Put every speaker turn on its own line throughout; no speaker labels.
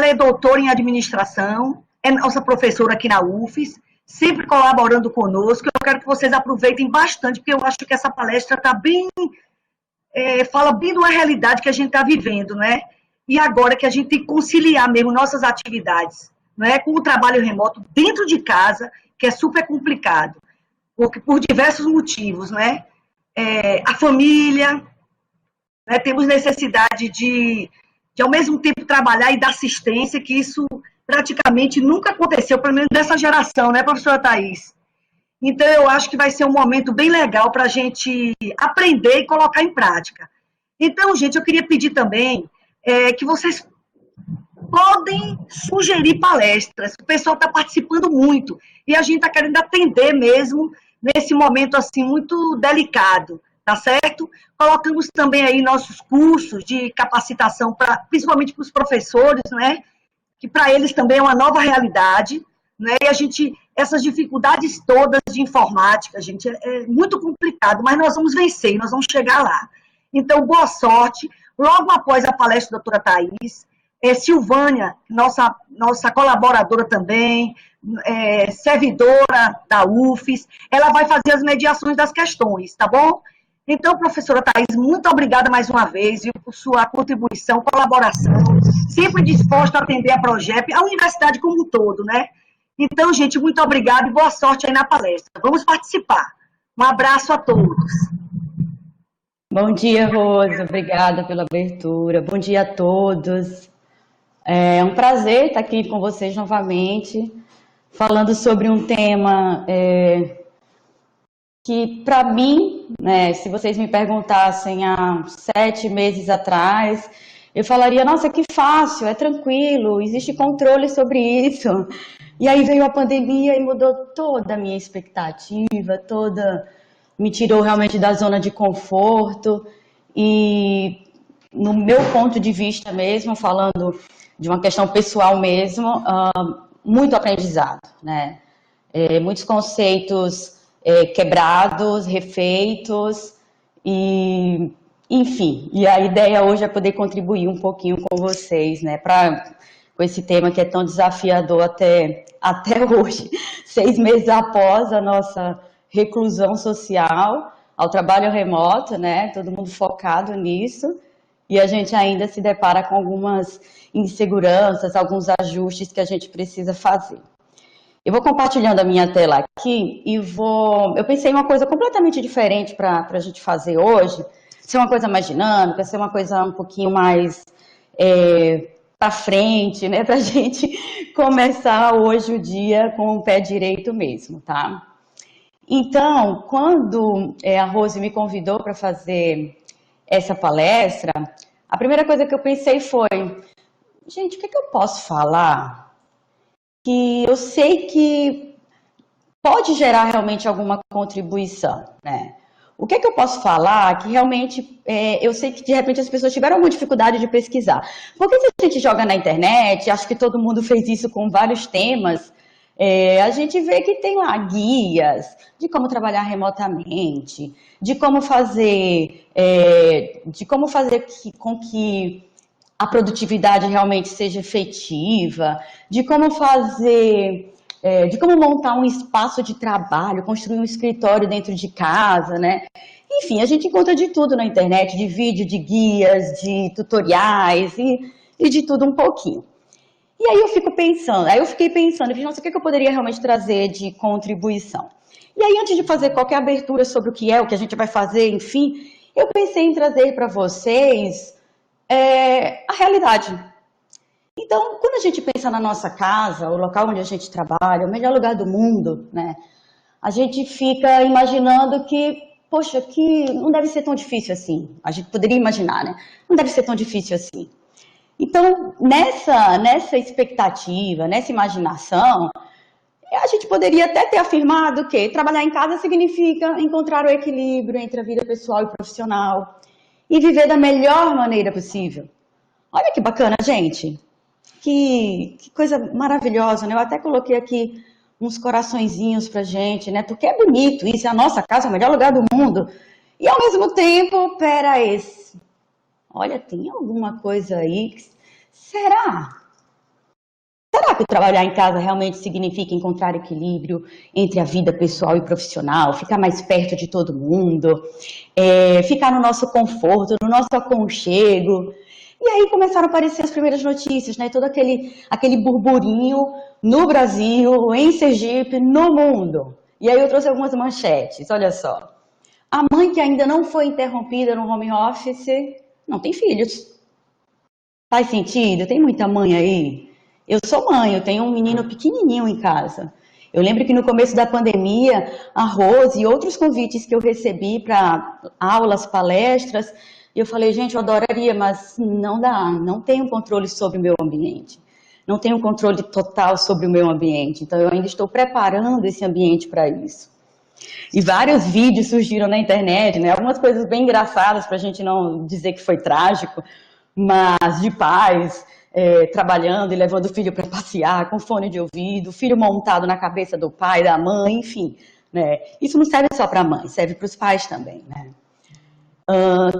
ela é doutora em administração, é nossa professora aqui na UFES, sempre colaborando conosco. Eu quero que vocês aproveitem bastante, porque eu acho que essa palestra está bem, fala bem de uma realidade que a gente está vivendo, né? E agora que a gente tem que conciliar mesmo nossas atividades, né, com o trabalho remoto dentro de casa, que é super complicado, porque por diversos motivos, né? A família, né, temos necessidade de ao mesmo tempo trabalhar e dar assistência, que isso praticamente nunca aconteceu, pelo menos dessa geração, né, professora Thais? Então, eu acho que vai ser um momento bem legal para a gente aprender e colocar em prática. Então, gente, eu queria pedir também que vocês podem sugerir palestras. O pessoal está participando muito e a gente está querendo atender mesmo nesse momento assim muito delicado, tá certo? Colocamos também aí nossos cursos de capacitação, principalmente para os professores, né? Que para eles também é uma nova realidade, né? E a gente, essas dificuldades todas de informática, gente, é muito complicado, mas nós vamos vencer, nós vamos chegar lá. Então, boa sorte. Logo após a palestra da doutora Thais, Silvânia, nossa colaboradora também, servidora da UFES, ela vai fazer as mediações das questões, tá bom? Então, professora Thais, muito obrigada mais uma vez por sua contribuição, colaboração, sempre disposta a atender a Progep, a universidade como um todo, né? Então, gente, muito obrigada e boa sorte aí na palestra. Vamos participar. Um abraço a todos.
Bom dia, Rose. Obrigada pela abertura. Bom dia a todos. É um prazer estar aqui com vocês novamente, falando sobre um tema que, para mim, né, se vocês me perguntassem há 7 meses atrás, eu falaria, nossa, que fácil, é tranquilo, existe controle sobre isso. E aí veio a pandemia e mudou toda a minha expectativa, me tirou realmente da zona de conforto e, no meu ponto de vista mesmo, falando de uma questão pessoal mesmo, muito aprendizado, né? Muitos conceitos quebrados, refeitos, e, enfim, e a ideia hoje é poder contribuir um pouquinho com vocês, né, com esse tema que é tão desafiador até hoje, 6 meses após a nossa reclusão social, ao trabalho remoto, né, todo mundo focado nisso, e a gente ainda se depara com algumas inseguranças, alguns ajustes que a gente precisa fazer. Eu vou compartilhando a minha tela aqui e eu pensei em uma coisa completamente diferente para a gente fazer hoje, ser uma coisa mais dinâmica, ser uma coisa um pouquinho mais para frente, né, para a gente começar hoje o dia com o pé direito mesmo, tá? Então, quando a Rose me convidou para fazer essa palestra, a primeira coisa que eu pensei foi, gente, o que é que eu posso falar que eu sei que pode gerar realmente alguma contribuição, né? O que é que eu posso falar que realmente eu sei que de repente as pessoas tiveram alguma dificuldade de pesquisar? Porque se a gente joga na internet, acho que todo mundo fez isso com vários temas, a gente vê que tem lá guias de como trabalhar remotamente, de como fazer com que a produtividade realmente seja efetiva, de como montar um espaço de trabalho, construir um escritório dentro de casa, né? Enfim, a gente encontra de tudo na internet, de vídeo, de guias, de tutoriais e de tudo um pouquinho. E aí eu fiquei pensando, nossa, o que eu poderia realmente trazer de contribuição? E aí, antes de fazer qualquer abertura sobre o que a gente vai fazer, enfim, eu pensei em trazer para vocês a realidade. Então, quando a gente pensa na nossa casa, o local onde a gente trabalha, o melhor lugar do mundo, né? A gente fica imaginando que, poxa, que não deve ser tão difícil assim. A gente poderia imaginar, né? Não deve ser tão difícil assim. Então, nessa expectativa, nessa imaginação, a gente poderia até ter afirmado que trabalhar em casa significa encontrar o equilíbrio entre a vida pessoal e profissional e viver da melhor maneira possível. Olha que bacana, gente. Que coisa maravilhosa, né? Eu até coloquei aqui uns coraçõezinhos pra gente, né? Porque é bonito isso, é a nossa casa, o melhor lugar do mundo. E ao mesmo tempo, olha, tem alguma coisa aí? Será? que trabalhar em casa realmente significa encontrar equilíbrio entre a vida pessoal e profissional, ficar mais perto de todo mundo, ficar no nosso conforto, no nosso aconchego. E aí começaram a aparecer as primeiras notícias, né? Todo aquele burburinho no Brasil, em Sergipe, no mundo. E aí eu trouxe algumas manchetes, olha só. A mãe que ainda não foi interrompida no home office não tem filhos. Faz sentido? Tem muita mãe aí? Eu sou mãe, eu tenho um menino pequenininho em casa. Eu lembro que no começo da pandemia, a Rose e outros convites que eu recebi para aulas, palestras, eu falei, gente, eu adoraria, mas não dá, não tenho controle sobre o meu ambiente. Não tenho controle total sobre o meu ambiente, então eu ainda estou preparando esse ambiente para isso. E vários vídeos surgiram na internet, né? Algumas coisas bem engraçadas, para a gente não dizer que foi trágico, mas de pais trabalhando e levando o filho para passear com fone de ouvido, o filho montado na cabeça do pai, da mãe, enfim. Né? Isso não serve só para a mãe, serve para os pais também. Né?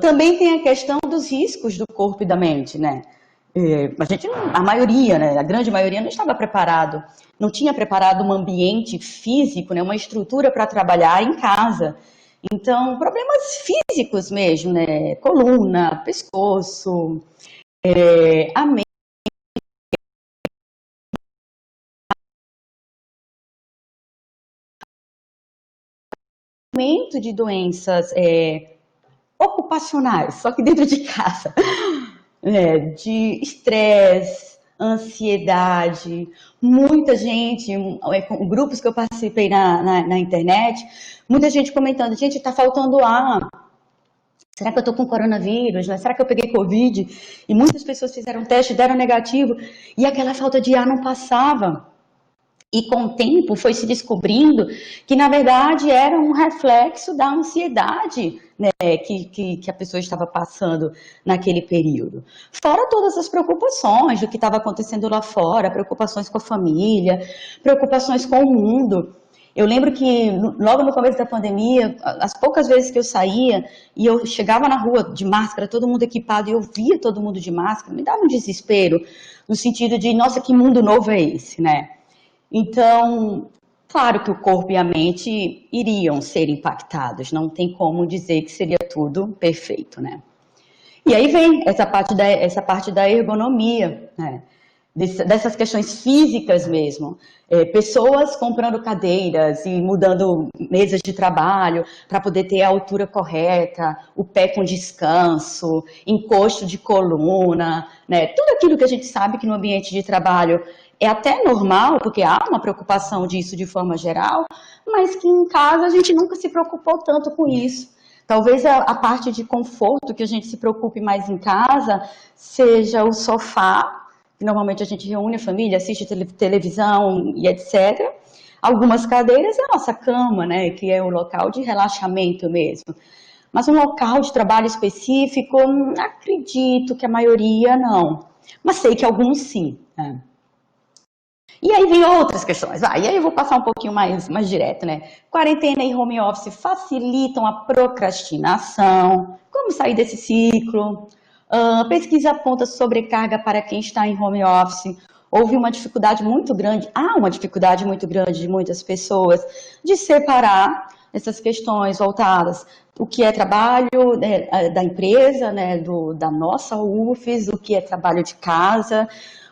Também tem a questão dos riscos do corpo e da mente. Né? A maioria, né, a grande maioria não estava preparado, não tinha preparado um ambiente físico, né, uma estrutura para trabalhar em casa. Então, problemas físicos mesmo, né, coluna, pescoço, a mente de doenças ocupacionais, só que dentro de casa. De estresse, ansiedade, muita gente, grupos que eu participei na internet, muita gente comentando, gente, tá faltando ar, será que eu tô com coronavírus, né? Será que eu peguei Covid? E muitas pessoas fizeram teste, deram negativo, e aquela falta de ar não passava. E com o tempo foi se descobrindo que, na verdade, era um reflexo da ansiedade, né, que a pessoa estava passando naquele período. Fora todas as preocupações do que estava acontecendo lá fora, preocupações com a família, preocupações com o mundo. Eu lembro que logo no começo da pandemia, as poucas vezes que eu saía e eu chegava na rua de máscara, todo mundo equipado, e eu via todo mundo de máscara, me dava um desespero, no sentido de, nossa, que mundo novo é esse, né? Então, claro que o corpo e a mente iriam ser impactados, não tem como dizer que seria tudo perfeito, né? E aí vem essa parte da ergonomia, né? Dessas questões físicas mesmo. Pessoas comprando cadeiras e mudando mesas de trabalho para poder ter a altura correta, o pé com descanso, encosto de coluna, né? Tudo aquilo que a gente sabe que no ambiente de trabalho é até normal, porque há uma preocupação disso de forma geral, mas que em casa a gente nunca se preocupou tanto com isso. Talvez a parte de conforto que a gente se preocupe mais em casa seja o sofá, que normalmente a gente reúne a família, assiste televisão e etc. Algumas cadeiras é a nossa cama, né, que é o local de relaxamento mesmo. Mas um local de trabalho específico, acredito que a maioria não. Mas sei que alguns sim, né? E aí vem outras questões, e aí eu vou passar um pouquinho mais direto, né? Quarentena e home office facilitam a procrastinação. Como sair desse ciclo? Pesquisa aponta sobrecarga para quem está em home office. Houve uma dificuldade muito grande, há uma dificuldade muito grande de muitas pessoas de separar essas questões voltadas. O que é trabalho da empresa, né, da nossa UFES, o que é trabalho de casa,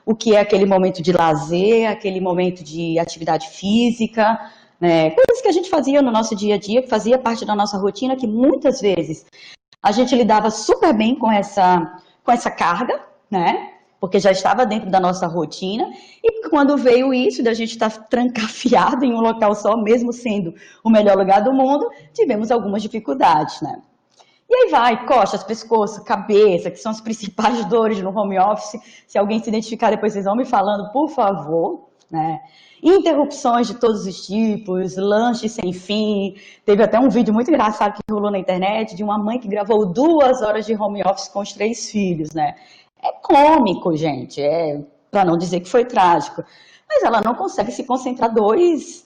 o que é aquele momento de lazer, aquele momento de atividade física, né? Coisas que a gente fazia no nosso dia a dia, que fazia parte da nossa rotina, que muitas vezes a gente lidava super bem com essa carga, né? Porque já estava dentro da nossa rotina, e quando veio isso, da gente estar trancafiado em um local só, mesmo sendo o melhor lugar do mundo, tivemos algumas dificuldades, né? E aí vai, costas, pescoço, cabeça, que são as principais dores no home office. Se alguém se identificar, depois vocês vão me falando, por favor, né? Interrupções de todos os tipos, lanches sem fim. Teve até um vídeo muito engraçado que rolou na internet de uma mãe que gravou 2 horas de home office com os 3 filhos, né? É cômico, gente, para não dizer que foi trágico. Mas ela não consegue se concentrar 2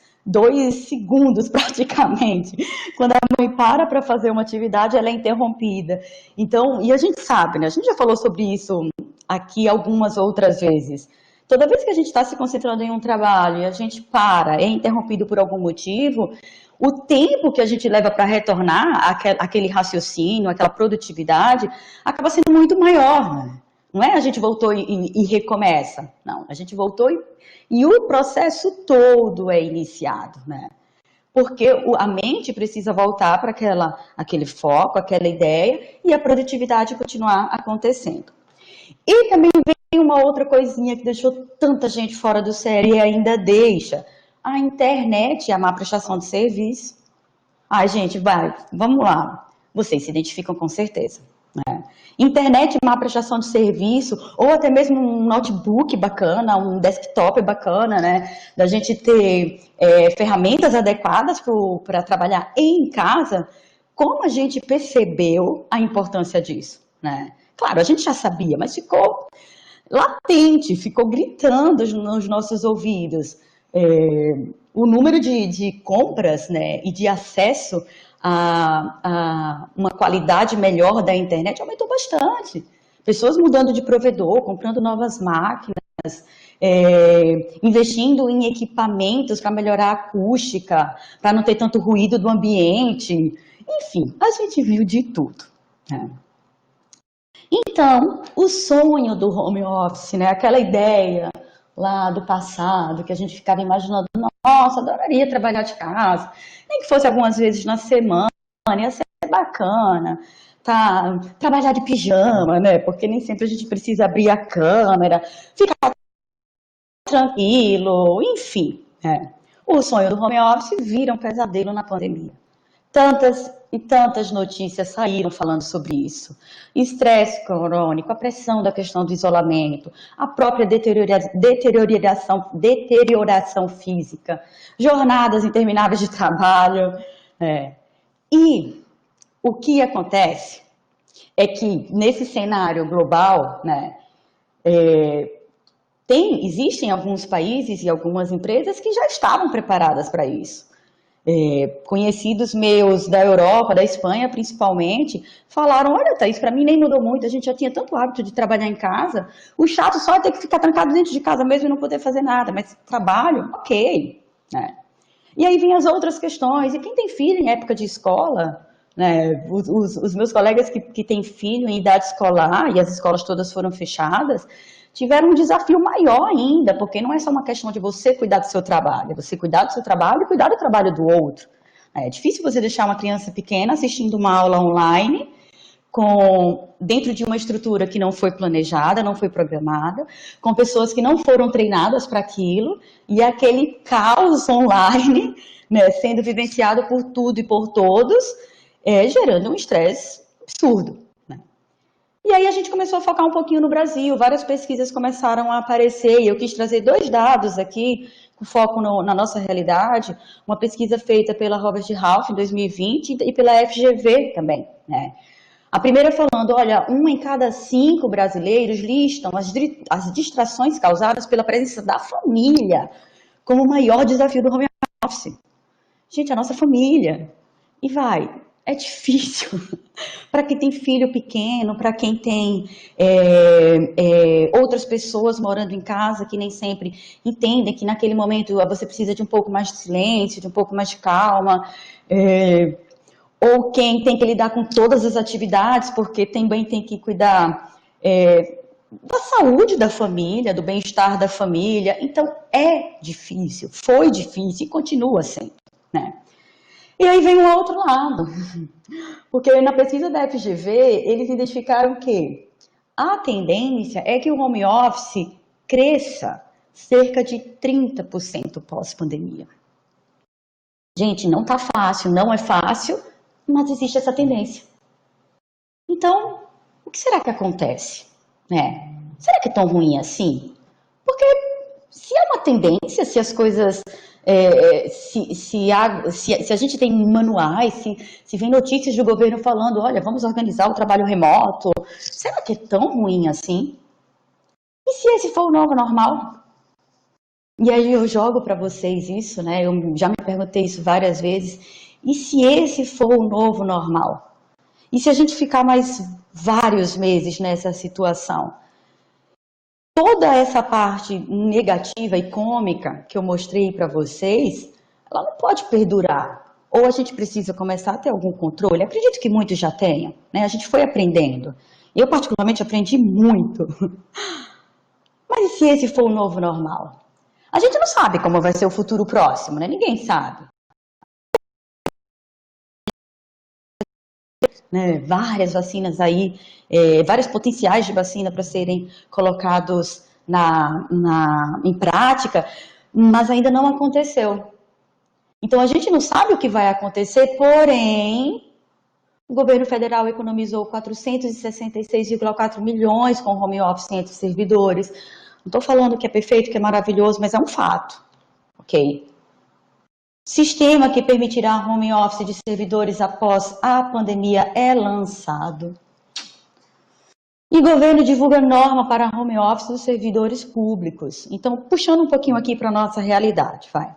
segundos praticamente. Quando a mãe para fazer uma atividade, ela é interrompida. Então, e a gente sabe, né? A gente já falou sobre isso aqui algumas outras vezes. Toda vez que a gente está se concentrando em um trabalho e a gente para, é interrompido por algum motivo, o tempo que a gente leva para retornar aquele raciocínio, aquela produtividade, acaba sendo muito maior, né? Não é a gente voltou e recomeça. Não, a gente voltou e o processo todo é iniciado, né? Porque a mente precisa voltar para aquele foco, aquela ideia, e a produtividade continuar acontecendo. E também vem uma outra coisinha que deixou tanta gente fora do sério e ainda deixa. A internet e a má prestação de serviço. Ai, gente, vamos lá. Vocês se identificam com certeza, né? Internet e má prestação de serviço, ou até mesmo um notebook bacana, um desktop bacana, né? Da gente ter ferramentas adequadas para trabalhar em casa. Como a gente percebeu a importância disso, né? Claro, a gente já sabia, mas ficou latente, ficou gritando nos nossos ouvidos. O número de compras, né, e de acesso a uma qualidade melhor da internet aumentou bastante. Pessoas mudando de provedor, comprando novas máquinas, investindo em equipamentos para melhorar a acústica, para não ter tanto ruído do ambiente. Enfim, a gente viu de tudo, né? Então, o sonho do home office, né, aquela ideia lá do passado, que a gente ficava imaginando, nossa, adoraria trabalhar de casa, nem que fosse algumas vezes na semana, ia ser bacana, tá? Trabalhar de pijama, né, porque nem sempre a gente precisa abrir a câmera, ficar tranquilo, enfim, né? O sonho do home office vira um pesadelo na pandemia. Tantas e tantas notícias saíram falando sobre isso. Estresse crônico, a pressão da questão do isolamento, a própria deterioração física, jornadas intermináveis de trabalho. E o que acontece é que nesse cenário global, né, existem alguns países e algumas empresas que já estavam preparadas para isso. Conhecidos meus da Europa, da Espanha principalmente, falaram, olha, Thaís, para mim nem mudou muito, a gente já tinha tanto hábito de trabalhar em casa, o chato só é ter que ficar trancado dentro de casa mesmo e não poder fazer nada, mas trabalho, ok, né? E aí vem as outras questões, e quem tem filho em época de escola, né, os meus colegas que têm filho em idade escolar, e as escolas todas foram fechadas, tiveram um desafio maior ainda, porque não é só uma questão de você cuidar do seu trabalho, é você cuidar do seu trabalho e cuidar do trabalho do outro. É difícil você deixar uma criança pequena assistindo uma aula online dentro de uma estrutura que não foi planejada, não foi programada, com pessoas que não foram treinadas para aquilo, e aquele caos online, né, sendo vivenciado por tudo e por todos, gerando um estresse absurdo. E aí a gente começou a focar um pouquinho no Brasil, várias pesquisas começaram a aparecer, e eu quis trazer 2 dados aqui, com foco na nossa realidade, uma pesquisa feita pela Robert Half em 2020 e pela FGV também, né? A primeira falando, olha, 1 em cada 5 brasileiros listam as distrações causadas pela presença da família como o maior desafio do home office. Gente, a nossa família. E é difícil para quem tem filho pequeno, para quem tem outras pessoas morando em casa que nem sempre entendem que naquele momento você precisa de um pouco mais de silêncio, de um pouco mais de calma, ou quem tem que lidar com todas as atividades, porque também tem que cuidar da saúde da família, do bem-estar da família. Então, é difícil, foi difícil e continua sendo, né? E aí vem um outro lado, porque na pesquisa da FGV, eles identificaram que a tendência é que o home office cresça cerca de 30% pós-pandemia. Gente, não tá fácil, não é fácil, mas existe essa tendência. Então, o que será que acontece? Será que é tão ruim assim? Porque se é uma tendência, se as coisas... se a gente tem manuais, se vem notícias do governo falando, olha, vamos organizar o trabalho remoto, será que é tão ruim assim? E se esse for o novo normal? E aí eu jogo para vocês isso, né? Eu já me perguntei isso várias vezes. E se esse for o novo normal? E se a gente ficar mais vários meses nessa situação? toda essa parte negativa e cômica que eu mostrei para vocês, ela não pode perdurar. Ou a gente precisa começar a ter algum controle. Acredito que muitos já tenham, né? A gente foi aprendendo. Eu, particularmente, aprendi muito. Mas e se esse for o novo normal? A gente não sabe como vai ser o futuro próximo, né? Ninguém sabe. Né? Várias vacinas aí, vários potenciais de vacina para serem colocados em prática, mas ainda não aconteceu. Então, a gente não sabe o que vai acontecer, porém, o governo federal economizou 466,4 milhões com home office entre servidores. Não estou falando que é perfeito, que é maravilhoso, mas é um fato, ok? Sistema que permitirá home office de servidores após a pandemia é lançado. E o governo divulga norma para home office dos servidores públicos. Então, puxando um pouquinho aqui para a nossa realidade, vai.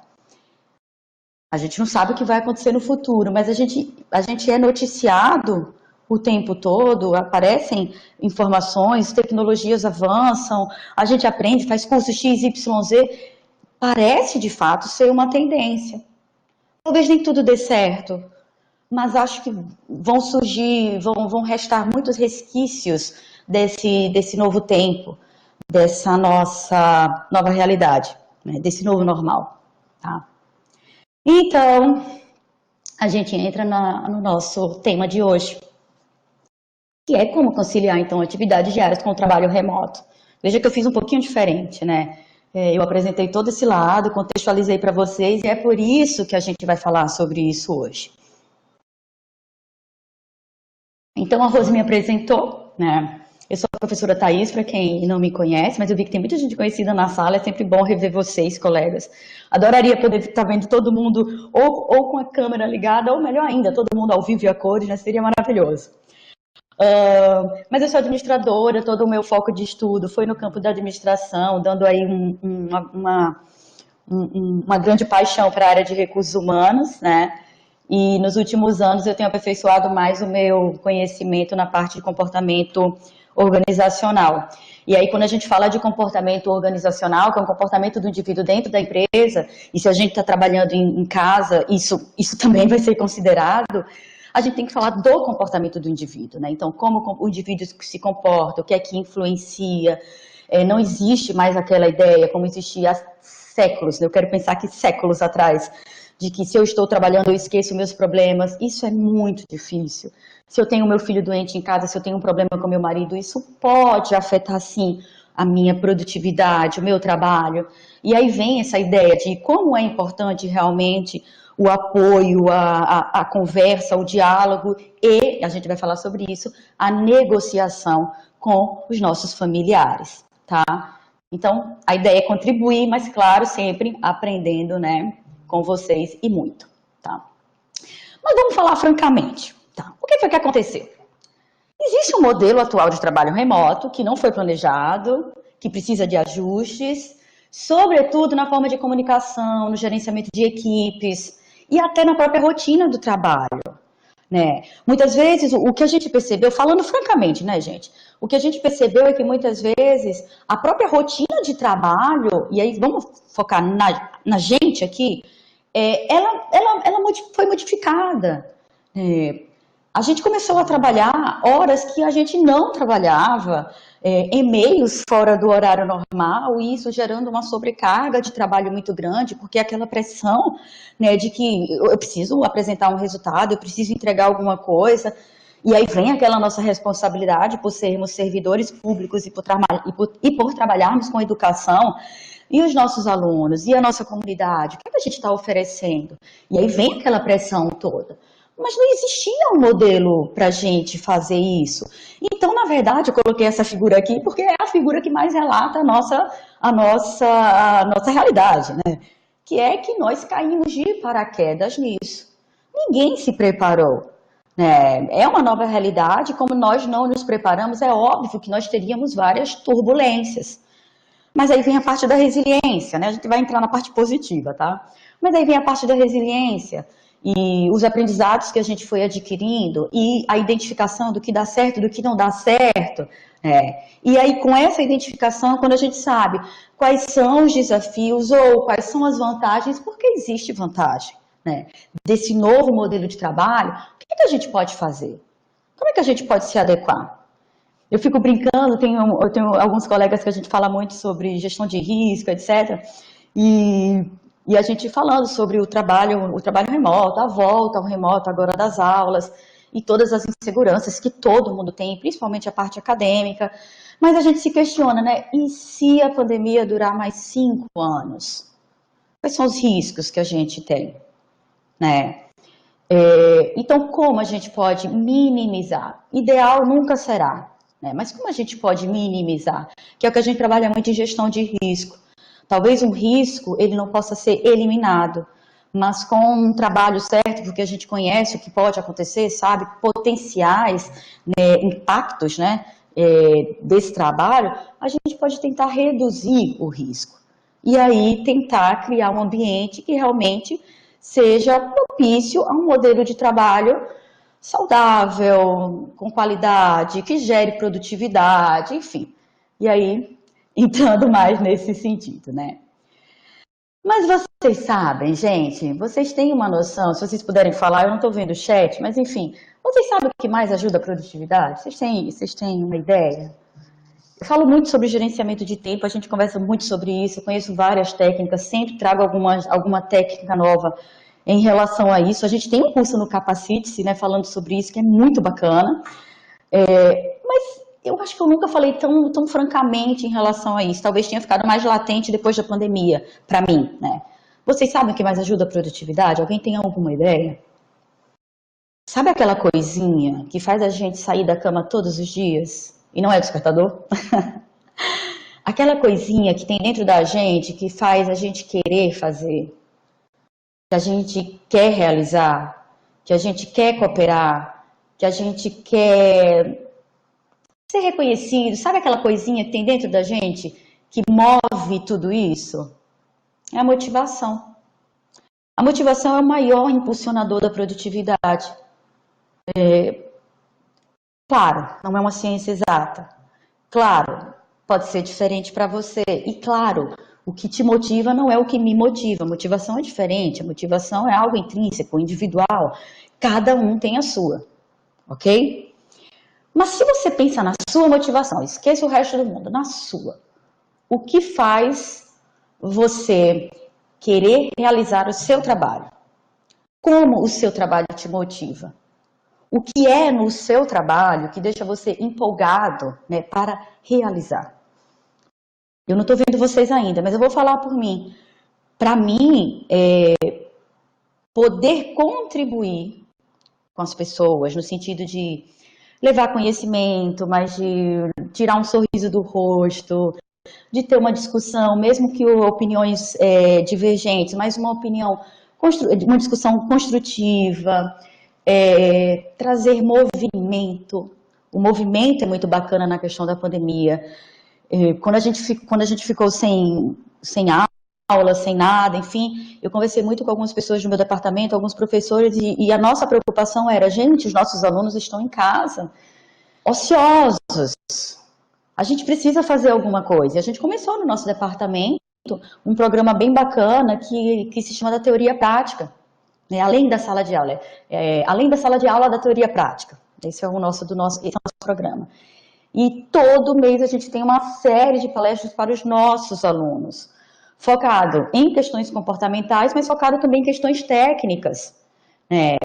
A gente não sabe o que vai acontecer no futuro, mas a gente é noticiado o tempo todo, aparecem informações, tecnologias avançam, a gente aprende, faz curso X, Y, Z. Parece, de fato, ser uma tendência. Talvez nem tudo dê certo, mas acho que vão surgir, vão restar muitos resquícios desse novo tempo, dessa nossa nova realidade, né, desse novo normal, tá? Então, a gente entra no nosso tema de hoje, que é como conciliar, então, atividades diárias com o trabalho remoto. Veja que eu fiz um pouquinho diferente, né? Eu apresentei todo esse lado, contextualizei para vocês, e é por isso que a gente vai falar sobre isso hoje. Então, a Rose me apresentou, né? Eu sou a professora Thaís, para quem não me conhece, mas eu vi que tem muita gente conhecida na sala, é sempre bom rever vocês, colegas. Adoraria poder estar vendo todo mundo ou com a câmera ligada, ou melhor ainda, todo mundo ao vivo e a cores, né? Seria maravilhoso. Mas eu sou administradora, todo o meu foco de estudo foi no campo da administração, dando aí uma grande paixão para a área de recursos humanos, né? E nos últimos anos eu tenho aperfeiçoado mais o meu conhecimento na parte de comportamento organizacional. E aí, quando a gente fala de comportamento organizacional, que é um comportamento do indivíduo dentro da empresa, e se a gente está trabalhando em casa, isso também vai ser considerado, a gente tem que falar do comportamento do indivíduo, né? Então, como o indivíduo se comporta, o que é que influencia. Não existe mais aquela ideia, como existia há séculos, né? Eu quero pensar que séculos atrás, de que se eu estou trabalhando eu esqueço meus problemas. Isso é muito difícil. Se eu tenho meu filho doente em casa, se eu tenho um problema com meu marido, isso pode afetar, sim, a minha produtividade, o meu trabalho. E aí vem essa ideia de como é importante realmente o apoio, a conversa, o diálogo e, a gente vai falar sobre isso, a negociação com os nossos familiares, tá? Então, a ideia é contribuir, mas, claro, sempre aprendendo, né, com vocês e muito, tá? Mas vamos falar francamente, tá? O que foi que aconteceu? Existe um modelo atual de trabalho remoto que não foi planejado, que precisa de ajustes, sobretudo na forma de comunicação, no gerenciamento de equipes e até na própria rotina do trabalho, né? Muitas vezes, o que a gente percebeu, falando francamente, né, gente? O que a gente percebeu é que muitas vezes a própria rotina de trabalho, e aí vamos focar na gente aqui, ela foi modificada. A gente começou a trabalhar horas que a gente não trabalhava, e-mails fora do horário normal, e isso gerando uma sobrecarga de trabalho muito grande, porque aquela pressão, né, de que eu preciso apresentar um resultado, eu preciso entregar alguma coisa, e aí vem aquela nossa responsabilidade por sermos servidores públicos e por trabalharmos com educação. E os nossos alunos, e a nossa comunidade, o que a gente está oferecendo? E aí vem aquela pressão toda. Mas não existia um modelo para a gente fazer isso. Então, na verdade, eu coloquei essa figura aqui porque é a figura que mais relata a nossa realidade, né? Que é que nós caímos de paraquedas nisso. Ninguém se preparou. Né? É uma nova realidade, como nós não nos preparamos, é óbvio que nós teríamos várias turbulências. Mas aí vem a parte da resiliência, né? A gente vai entrar na parte positiva, tá? Mas aí vem a parte da resiliência. e os aprendizados que a gente foi adquirindo e a identificação do que dá certo, do que não dá certo. E aí, com essa identificação, quando a gente sabe quais são os desafios ou quais são as vantagens, porque existe vantagem, né, desse novo modelo de trabalho, o que a gente pode fazer? Como é que a gente pode se adequar? Eu fico brincando, eu tenho alguns colegas que a gente fala muito sobre gestão de risco, etc. E a gente falando sobre o trabalho remoto, a volta ao remoto agora das aulas, e todas as inseguranças que todo mundo tem, principalmente a parte acadêmica. Mas a gente se questiona, né? E se a pandemia durar mais 5 anos? Quais são os riscos que a gente tem, né? Então, como a gente pode minimizar? Ideal nunca será, né? Mas como a gente pode minimizar? Que é o que a gente trabalha muito em gestão de risco. Talvez um risco, ele não possa ser eliminado, mas com um trabalho certo, porque a gente conhece o que pode acontecer, sabe, potenciais, né, impactos, né, desse trabalho, a gente pode tentar reduzir o risco. E aí tentar criar um ambiente que realmente seja propício a um modelo de trabalho saudável, com qualidade, que gere produtividade, enfim. E aí, entrando mais nesse sentido, né? Mas vocês sabem, gente, vocês têm uma noção, se vocês puderem falar, eu não estou vendo o chat, mas enfim, vocês sabem o que mais ajuda a produtividade? Vocês têm uma ideia? Eu falo muito sobre gerenciamento de tempo, a gente conversa muito sobre isso, eu conheço várias técnicas, sempre trago alguma técnica nova em relação a isso. A gente tem um curso no Capacite-se, né, falando sobre isso, que é muito bacana, mas eu acho que eu nunca falei tão francamente em relação a isso. Talvez tenha ficado mais latente depois da pandemia, para mim, né? Vocês sabem o que mais ajuda a produtividade? Alguém tem alguma ideia? Sabe aquela coisinha que faz a gente sair da cama todos os dias? E não é despertador? Aquela coisinha que tem dentro da gente que faz a gente querer fazer, que a gente quer realizar, que a gente quer cooperar, que a gente quer ser reconhecido. Sabe aquela coisinha que tem dentro da gente que move tudo isso? É a motivação. A motivação é o maior impulsionador da produtividade. Claro, não é uma ciência exata. Claro, pode ser diferente para você. E claro, o que te motiva não é o que me motiva. A motivação é diferente. A motivação é algo intrínseco, individual. Cada um tem a sua, ok? Mas se você pensa na sua motivação, esqueça o resto do mundo, na sua, o que faz você querer realizar o seu trabalho? Como o seu trabalho te motiva? O que é no seu trabalho que deixa você empolgado, né, para realizar? Eu não estou vendo vocês ainda, mas eu vou falar por mim. Para mim, poder contribuir com as pessoas, no sentido de levar conhecimento, mas de tirar um sorriso do rosto, de ter uma discussão, mesmo que opiniões divergentes, mas uma discussão construtiva, trazer movimento. O movimento é muito bacana na questão da pandemia. Quando a gente ficou sem aula, sem nada, enfim, eu conversei muito com algumas pessoas do meu departamento, alguns professores, e a nossa preocupação era, gente, os nossos alunos estão em casa, ociosos, a gente precisa fazer alguma coisa. E a gente começou no nosso departamento um programa bem bacana que se chama da teoria prática, né? Além da sala de aula, além da sala de aula da teoria prática. Esse é o nosso programa. E todo mês a gente tem uma série de palestras para os nossos alunos, focado em questões comportamentais, mas focado também em questões técnicas, né?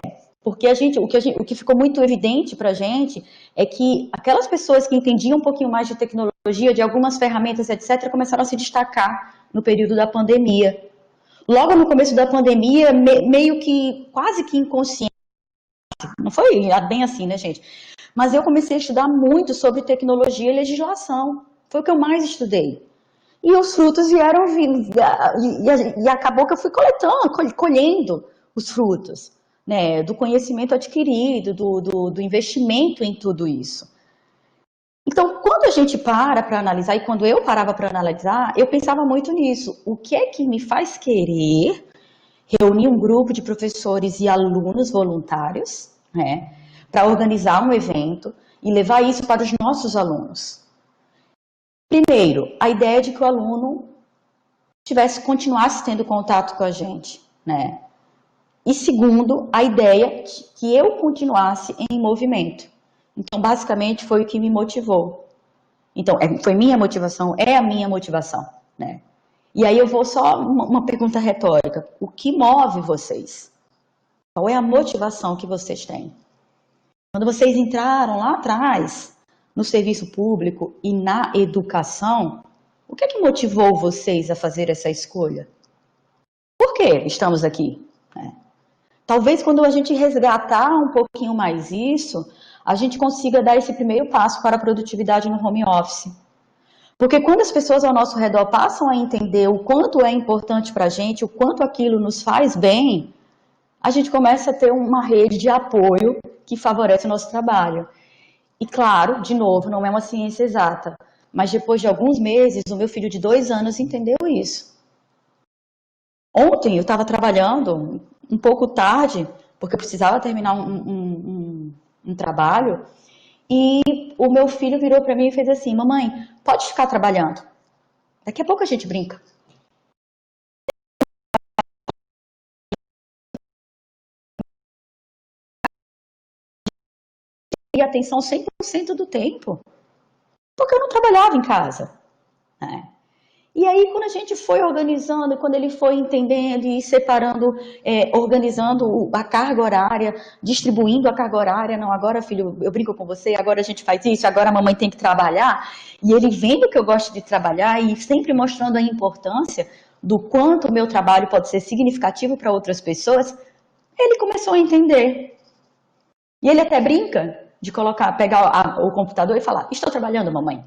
Porque o que ficou muito evidente para a gente é que aquelas pessoas que entendiam um pouquinho mais de tecnologia, de algumas ferramentas, etc., começaram a se destacar no período da pandemia. Logo no começo da pandemia, meio que, quase que inconsciente, não foi bem assim, né, gente? Mas eu comecei a estudar muito sobre tecnologia e legislação. Foi o que eu mais estudei. E os frutos vieram vindo, e acabou que eu fui colhendo os frutos, né, do conhecimento adquirido, do investimento em tudo isso. Então, quando a gente para analisar, e quando eu parava para analisar, eu pensava muito nisso. O que é que me faz querer reuni um grupo de professores e alunos voluntários, né, para organizar um evento e levar isso para os nossos alunos. Primeiro, a ideia de que o aluno continuasse tendo contato com a gente, né? E segundo, a ideia de que eu continuasse em movimento. Então, basicamente, foi o que me motivou. Então, foi minha motivação, é a minha motivação, né? E aí eu vou só uma pergunta retórica. O que move vocês? Qual é a motivação que vocês têm? Quando vocês entraram lá atrás, no serviço público e na educação, o que é que motivou vocês a fazer essa escolha? Por que estamos aqui? Talvez quando a gente resgatar um pouquinho mais isso, a gente consiga dar esse primeiro passo para a produtividade no home office. Porque quando as pessoas ao nosso redor passam a entender o quanto é importante para a gente, o quanto aquilo nos faz bem, a gente começa a ter uma rede de apoio que favorece o nosso trabalho. E claro, de novo, não é uma ciência exata, mas depois de alguns meses, o meu filho de 2 anos entendeu isso. Ontem eu estava trabalhando um pouco tarde, porque eu precisava terminar um trabalho, e o meu filho virou para mim e fez assim: mamãe, pode ficar trabalhando, daqui a pouco a gente brinca. E atenção 100% do tempo, porque eu não trabalhava em casa, né? E aí, quando a gente foi organizando, quando ele foi entendendo e separando, organizando a carga horária, distribuindo a carga horária, não, agora, filho, eu brinco com você, agora a gente faz isso, agora a mamãe tem que trabalhar, e ele vendo que eu gosto de trabalhar e sempre mostrando a importância do quanto o meu trabalho pode ser significativo para outras pessoas, ele começou a entender. E ele até brinca de pegar o computador e falar: estou trabalhando, mamãe.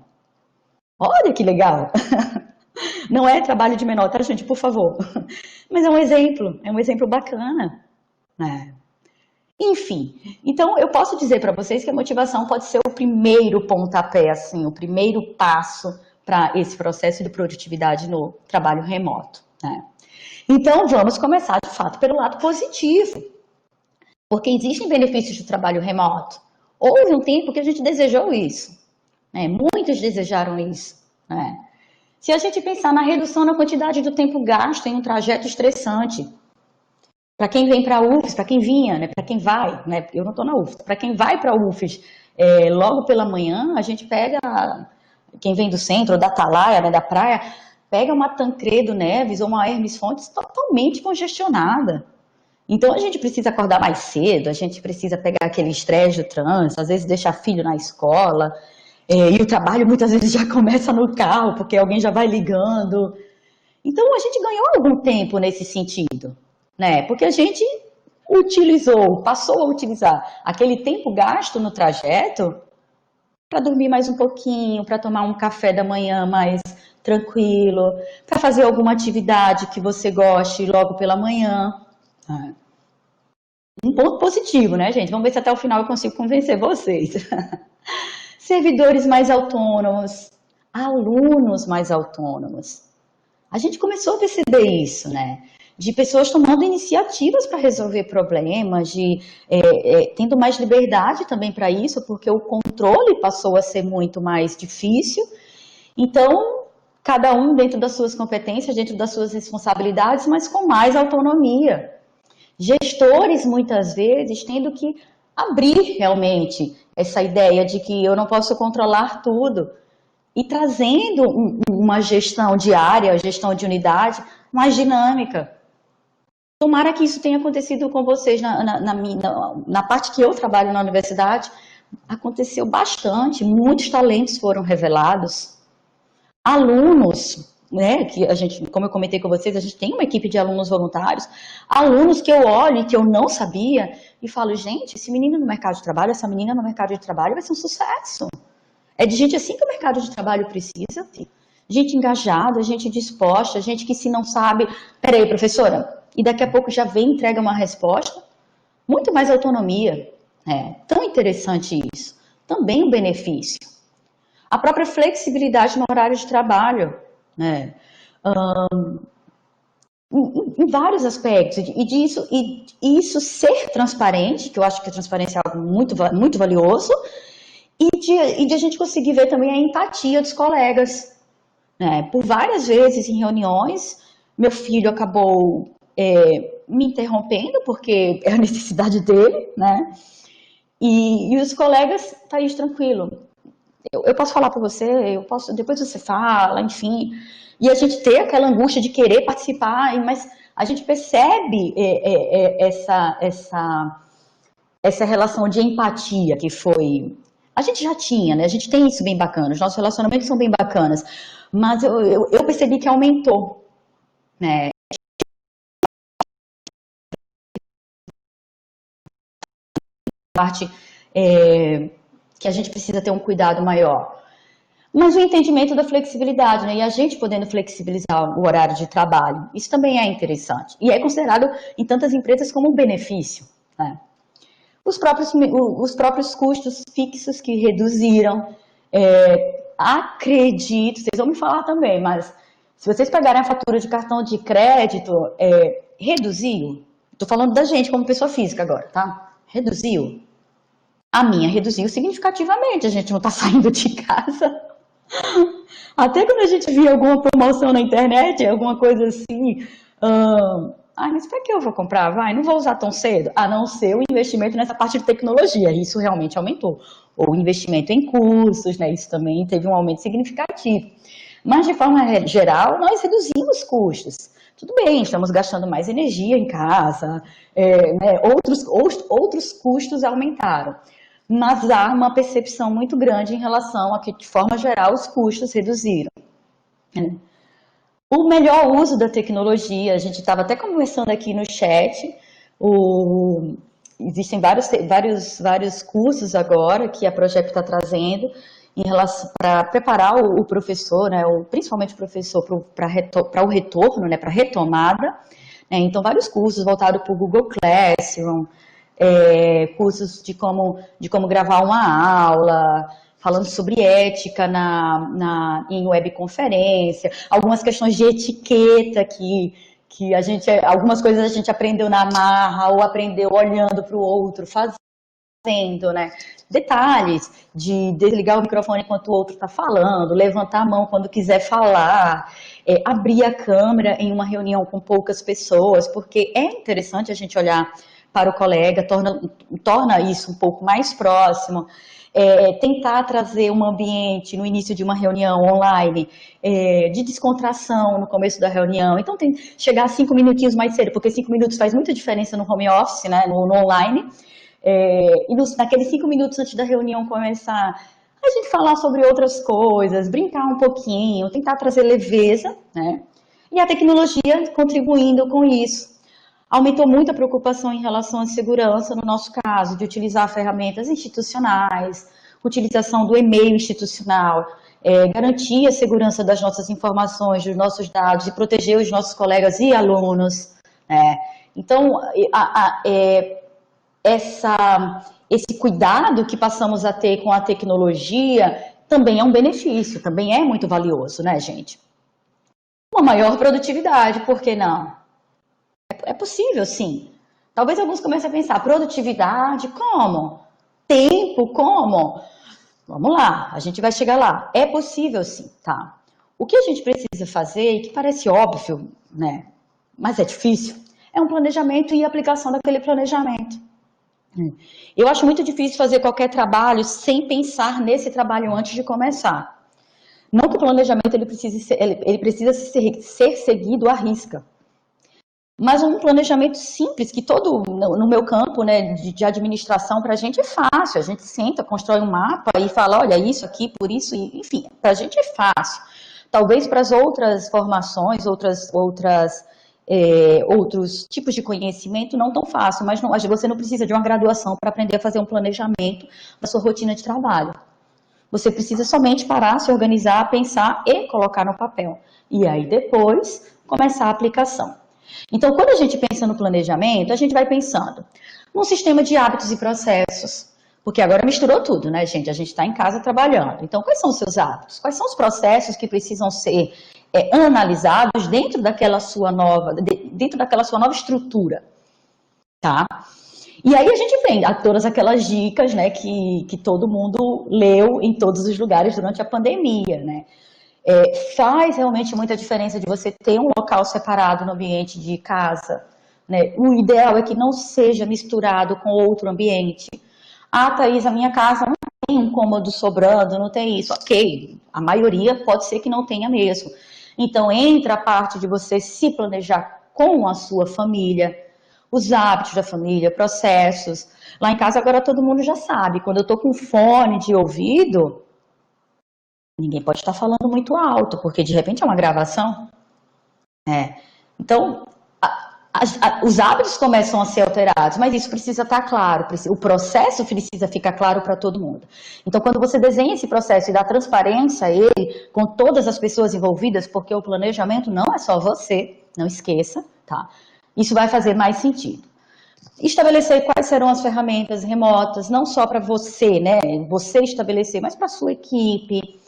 Olha que legal! Não é trabalho de menor, tá, gente? Por favor. Mas é um exemplo bacana, né? Enfim, então eu posso dizer para vocês que a motivação pode ser o primeiro pontapé, assim, o primeiro passo para esse processo de produtividade no trabalho remoto, né? Então vamos começar, de fato, pelo lado positivo, porque existem benefícios do trabalho remoto. Houve um tempo que a gente desejou isso, né? Muitos desejaram isso, né? Se a gente pensar na redução na quantidade do tempo gasto em um trajeto estressante, para quem vem para a UFES, para quem vinha, né, para quem vai, né, eu não estou na UFES, para quem vai para a UFES logo pela manhã, a gente pega, quem vem do centro, ou da Atalaia, né, da praia, pega uma Tancredo Neves ou uma Hermes Fontes totalmente congestionada. Então a gente precisa acordar mais cedo, a gente precisa pegar aquele estresse do trânsito, às vezes deixar filho na escola, e o trabalho muitas vezes já começa no carro, porque alguém já vai ligando. Então, a gente ganhou algum tempo nesse sentido, né? Porque a gente passou a utilizar aquele tempo gasto no trajeto para dormir mais um pouquinho, para tomar um café da manhã mais tranquilo, para fazer alguma atividade que você goste logo pela manhã. Um ponto positivo, né, gente? Vamos ver se até o final eu consigo convencer vocês. Servidores mais autônomos, alunos mais autônomos. A gente começou a perceber isso, né? De pessoas tomando iniciativas para resolver problemas, tendo mais liberdade também para isso, porque o controle passou a ser muito mais difícil. Então, cada um dentro das suas competências, dentro das suas responsabilidades, mas com mais autonomia. Gestores, muitas vezes, tendo que abrir realmente essa ideia de que eu não posso controlar tudo e trazendo uma gestão de área, gestão de unidade mais dinâmica. Tomara que isso tenha acontecido com vocês na parte que eu trabalho na universidade. Aconteceu bastante, muitos talentos foram revelados. Alunos, né, que a gente, como eu comentei com vocês, a gente tem uma equipe de alunos voluntários, alunos que eu olho e que eu não sabia e falo: gente, esse menino no mercado de trabalho, essa menina no mercado de trabalho vai ser um sucesso. É de gente assim que o mercado de trabalho precisa, gente engajada, gente disposta, gente que, se não sabe, peraí, professora, e daqui a pouco já vem e entrega uma resposta. Muito mais autonomia, tão interessante isso, também um benefício. A própria flexibilidade no horário de trabalho, né? em vários aspectos, e isso ser transparente, que eu acho que a transparência é algo muito valioso, e de a gente conseguir ver também a empatia dos colegas, né? Por várias vezes em reuniões, meu filho acabou me interrompendo, porque é a necessidade dele, né? E os colegas, Thaís, tranquilo, eu posso falar para você, depois você fala, enfim. E a gente ter aquela angústia de querer participar, mas a gente percebe essa relação de empatia que foi... A gente já tinha, né? A gente tem isso bem bacana, os nossos relacionamentos são bem bacanas, mas eu percebi que aumentou, né? Parte que a gente precisa ter um cuidado maior. Mas o entendimento da flexibilidade, né? E a gente podendo flexibilizar o horário de trabalho, isso também é interessante. E é considerado em tantas empresas como um benefício, né? Os próprios custos fixos que reduziram, acredito, vocês vão me falar também, mas se vocês pegarem a fatura de cartão de crédito, reduziu, estou falando da gente como pessoa física agora, tá? Reduziu. A minha reduziu significativamente, a gente não está saindo de casa. Até quando a gente via alguma promoção na internet, alguma coisa assim, mas para que eu vou comprar? Não vou usar tão cedo. A não ser o investimento nessa parte de tecnologia, isso realmente aumentou. Ou o investimento em cursos, né? Isso também teve um aumento significativo. Mas, de forma geral, nós reduzimos custos. Tudo bem, estamos gastando mais energia em casa, né? Outros custos aumentaram. Mas há uma percepção muito grande em relação a que, de forma geral, os custos reduziram. O melhor uso da tecnologia, a gente estava até conversando aqui no chat, existem vários cursos agora que a Projep está trazendo para preparar o professor, né, principalmente o professor para o retorno, né, para a retomada. Né, então, vários cursos voltados para o Google Classroom, cursos de como gravar uma aula, falando sobre ética em webconferência, algumas questões de etiqueta que algumas coisas a gente aprendeu na marra ou aprendeu olhando para o outro, fazendo, né? Detalhes de desligar o microfone enquanto o outro está falando, levantar a mão quando quiser falar, abrir a câmera em uma reunião com poucas pessoas, porque é interessante a gente olhar para o colega, torna isso um pouco mais próximo, tentar trazer um ambiente no início de uma reunião online, de descontração no começo da reunião, então chegar 5 minutinhos mais cedo, porque 5 minutos faz muita diferença no home office, né, no online, e naqueles 5 minutos antes da reunião começar, a gente falar sobre outras coisas, brincar um pouquinho, tentar trazer leveza, né, e a tecnologia contribuindo com isso. Aumentou muito a preocupação em relação à segurança, no nosso caso, de utilizar ferramentas institucionais, utilização do e-mail institucional, garantir a segurança das nossas informações, dos nossos dados e proteger os nossos colegas e alunos. Né? Então, esse cuidado que passamos a ter com a tecnologia também é um benefício, também é muito valioso, né, gente? Uma maior produtividade, por que não? É possível, sim. Talvez alguns comecem a pensar, produtividade, como? Tempo, como? Vamos lá, a gente vai chegar lá. É possível, sim, tá? O que a gente precisa fazer, e que parece óbvio, né, mas é difícil, é um planejamento e aplicação daquele planejamento. Eu acho muito difícil fazer qualquer trabalho sem pensar nesse trabalho antes de começar. Não que o planejamento ele precisa ser seguido à risca. Mas um planejamento simples, que no meu campo, né, de administração, para a gente é fácil. A gente senta, constrói um mapa e fala, olha, isso aqui, por isso, enfim, para a gente é fácil. Talvez para as outras formações, outros tipos de conhecimento, não tão fácil, mas você não precisa de uma graduação para aprender a fazer um planejamento da sua rotina de trabalho. Você precisa somente parar, se organizar, pensar e colocar no papel. E aí depois começar a aplicação. Então, quando a gente pensa no planejamento, a gente vai pensando num sistema de hábitos e processos, porque agora misturou tudo, né, gente? A gente está em casa trabalhando. Então, quais são os seus hábitos? Quais são os processos que precisam ser analisados dentro daquela sua nova estrutura, tá? E aí a gente vem a todas aquelas dicas, né, que todo mundo leu em todos os lugares durante a pandemia, né? Faz realmente muita diferença de você ter um local separado no ambiente de casa, né? O ideal é que não seja misturado com outro ambiente. Ah, Thaís, a minha casa não tem um cômodo sobrando, não tem isso. Ok, a maioria pode ser que não tenha mesmo. Então, entra a parte de você se planejar com a sua família, os hábitos da família, processos. Lá em casa agora todo mundo já sabe, quando eu estou com fone de ouvido, ninguém pode estar falando muito alto, porque de repente é uma gravação. Então, os hábitos começam a ser alterados, mas isso precisa estar claro, o processo precisa ficar claro para todo mundo. Então, quando você desenha esse processo e dá transparência a ele, com todas as pessoas envolvidas, porque o planejamento não é só você, não esqueça, tá? Isso vai fazer mais sentido. Estabelecer quais serão as ferramentas remotas, não só para você, né? Você estabelecer, mas para a sua equipe.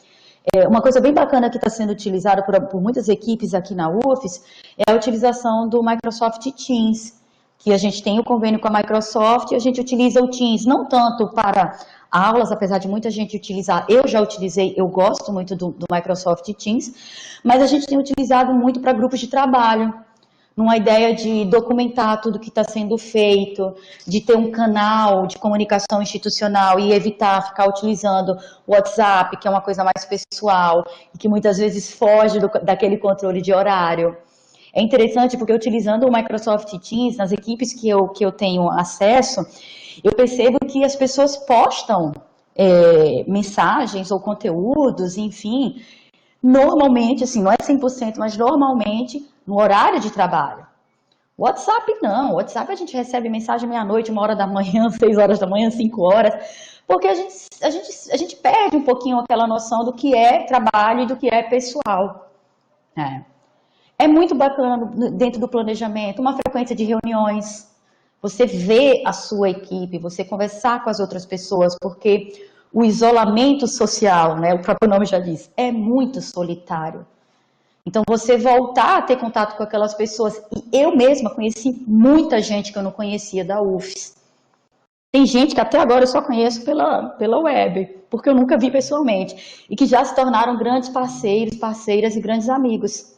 Uma coisa bem bacana que está sendo utilizada por muitas equipes aqui na UFES é a utilização do Microsoft Teams, que a gente tem o convênio com a Microsoft e a gente utiliza o Teams não tanto para aulas, apesar de muita gente utilizar, eu já utilizei, eu gosto muito do Microsoft Teams, mas a gente tem utilizado muito para grupos de trabalho, numa ideia de documentar tudo que está sendo feito, de ter um canal de comunicação institucional e evitar ficar utilizando o WhatsApp, que é uma coisa mais pessoal e que muitas vezes foge daquele controle de horário. É interessante porque utilizando o Microsoft Teams, nas equipes que eu tenho acesso, eu percebo que as pessoas postam mensagens ou conteúdos, enfim, normalmente, assim, não é 100%, mas normalmente no horário de trabalho. WhatsApp não, WhatsApp a gente recebe mensagem meia-noite, 1h da manhã, 6 horas da manhã, 5 horas, porque a gente perde um pouquinho aquela noção do que é trabalho e do que é pessoal. É muito bacana dentro do planejamento, uma frequência de reuniões, você ver a sua equipe, você conversar com as outras pessoas, porque o isolamento social, né, o próprio nome já diz, é muito solitário. Então, você voltar a ter contato com aquelas pessoas, e eu mesma conheci muita gente que eu não conhecia da UFES. Tem gente que até agora eu só conheço pela web, porque eu nunca vi pessoalmente, e que já se tornaram grandes parceiros, parceiras e grandes amigos.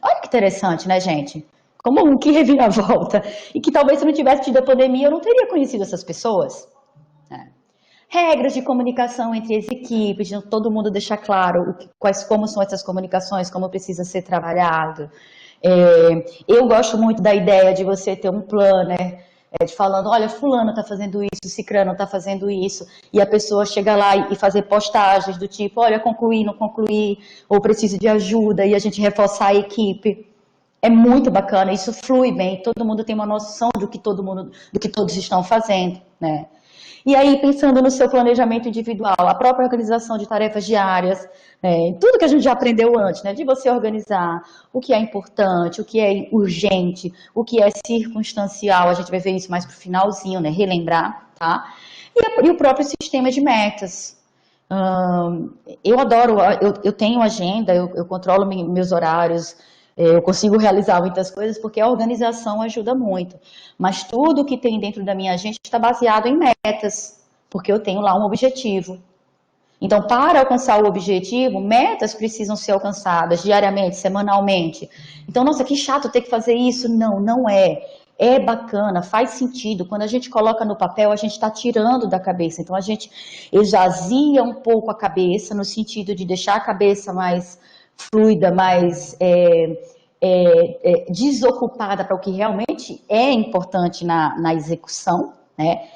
Olha que interessante, né, gente? Como que reviravolta. E que talvez se não tivesse tido a pandemia, eu não teria conhecido essas pessoas. Regras de comunicação entre as equipes, de todo mundo deixar claro como são essas comunicações, como precisa ser trabalhado. Eu gosto muito da ideia de você ter um planner, de falando, olha, fulano está fazendo isso, cicrano está fazendo isso, e a pessoa chega lá e fazer postagens do tipo, olha, concluí, não concluí, ou preciso de ajuda, e a gente reforçar a equipe. É muito bacana, isso flui bem, todo mundo tem uma noção do que todos estão fazendo, né? E aí, pensando no seu planejamento individual, a própria organização de tarefas diárias, né, tudo que a gente já aprendeu antes, né, de você organizar o que é importante, o que é urgente, o que é circunstancial, a gente vai ver isso mais para o finalzinho, né, relembrar, tá? E o próprio sistema de metas. Eu adoro, eu tenho agenda, eu controlo meus horários, eu consigo realizar muitas coisas porque a organização ajuda muito. Mas tudo que tem dentro da minha agenda está baseado em metas, porque eu tenho lá um objetivo. Então, para alcançar o objetivo, metas precisam ser alcançadas diariamente, semanalmente. Então, nossa, que chato ter que fazer isso. Não, não é. É bacana, faz sentido. Quando a gente coloca no papel, a gente está tirando da cabeça. Então, a gente esvazia um pouco a cabeça, no sentido de deixar a cabeça mais fluida, mais desocupada para o que realmente é importante na execução, né?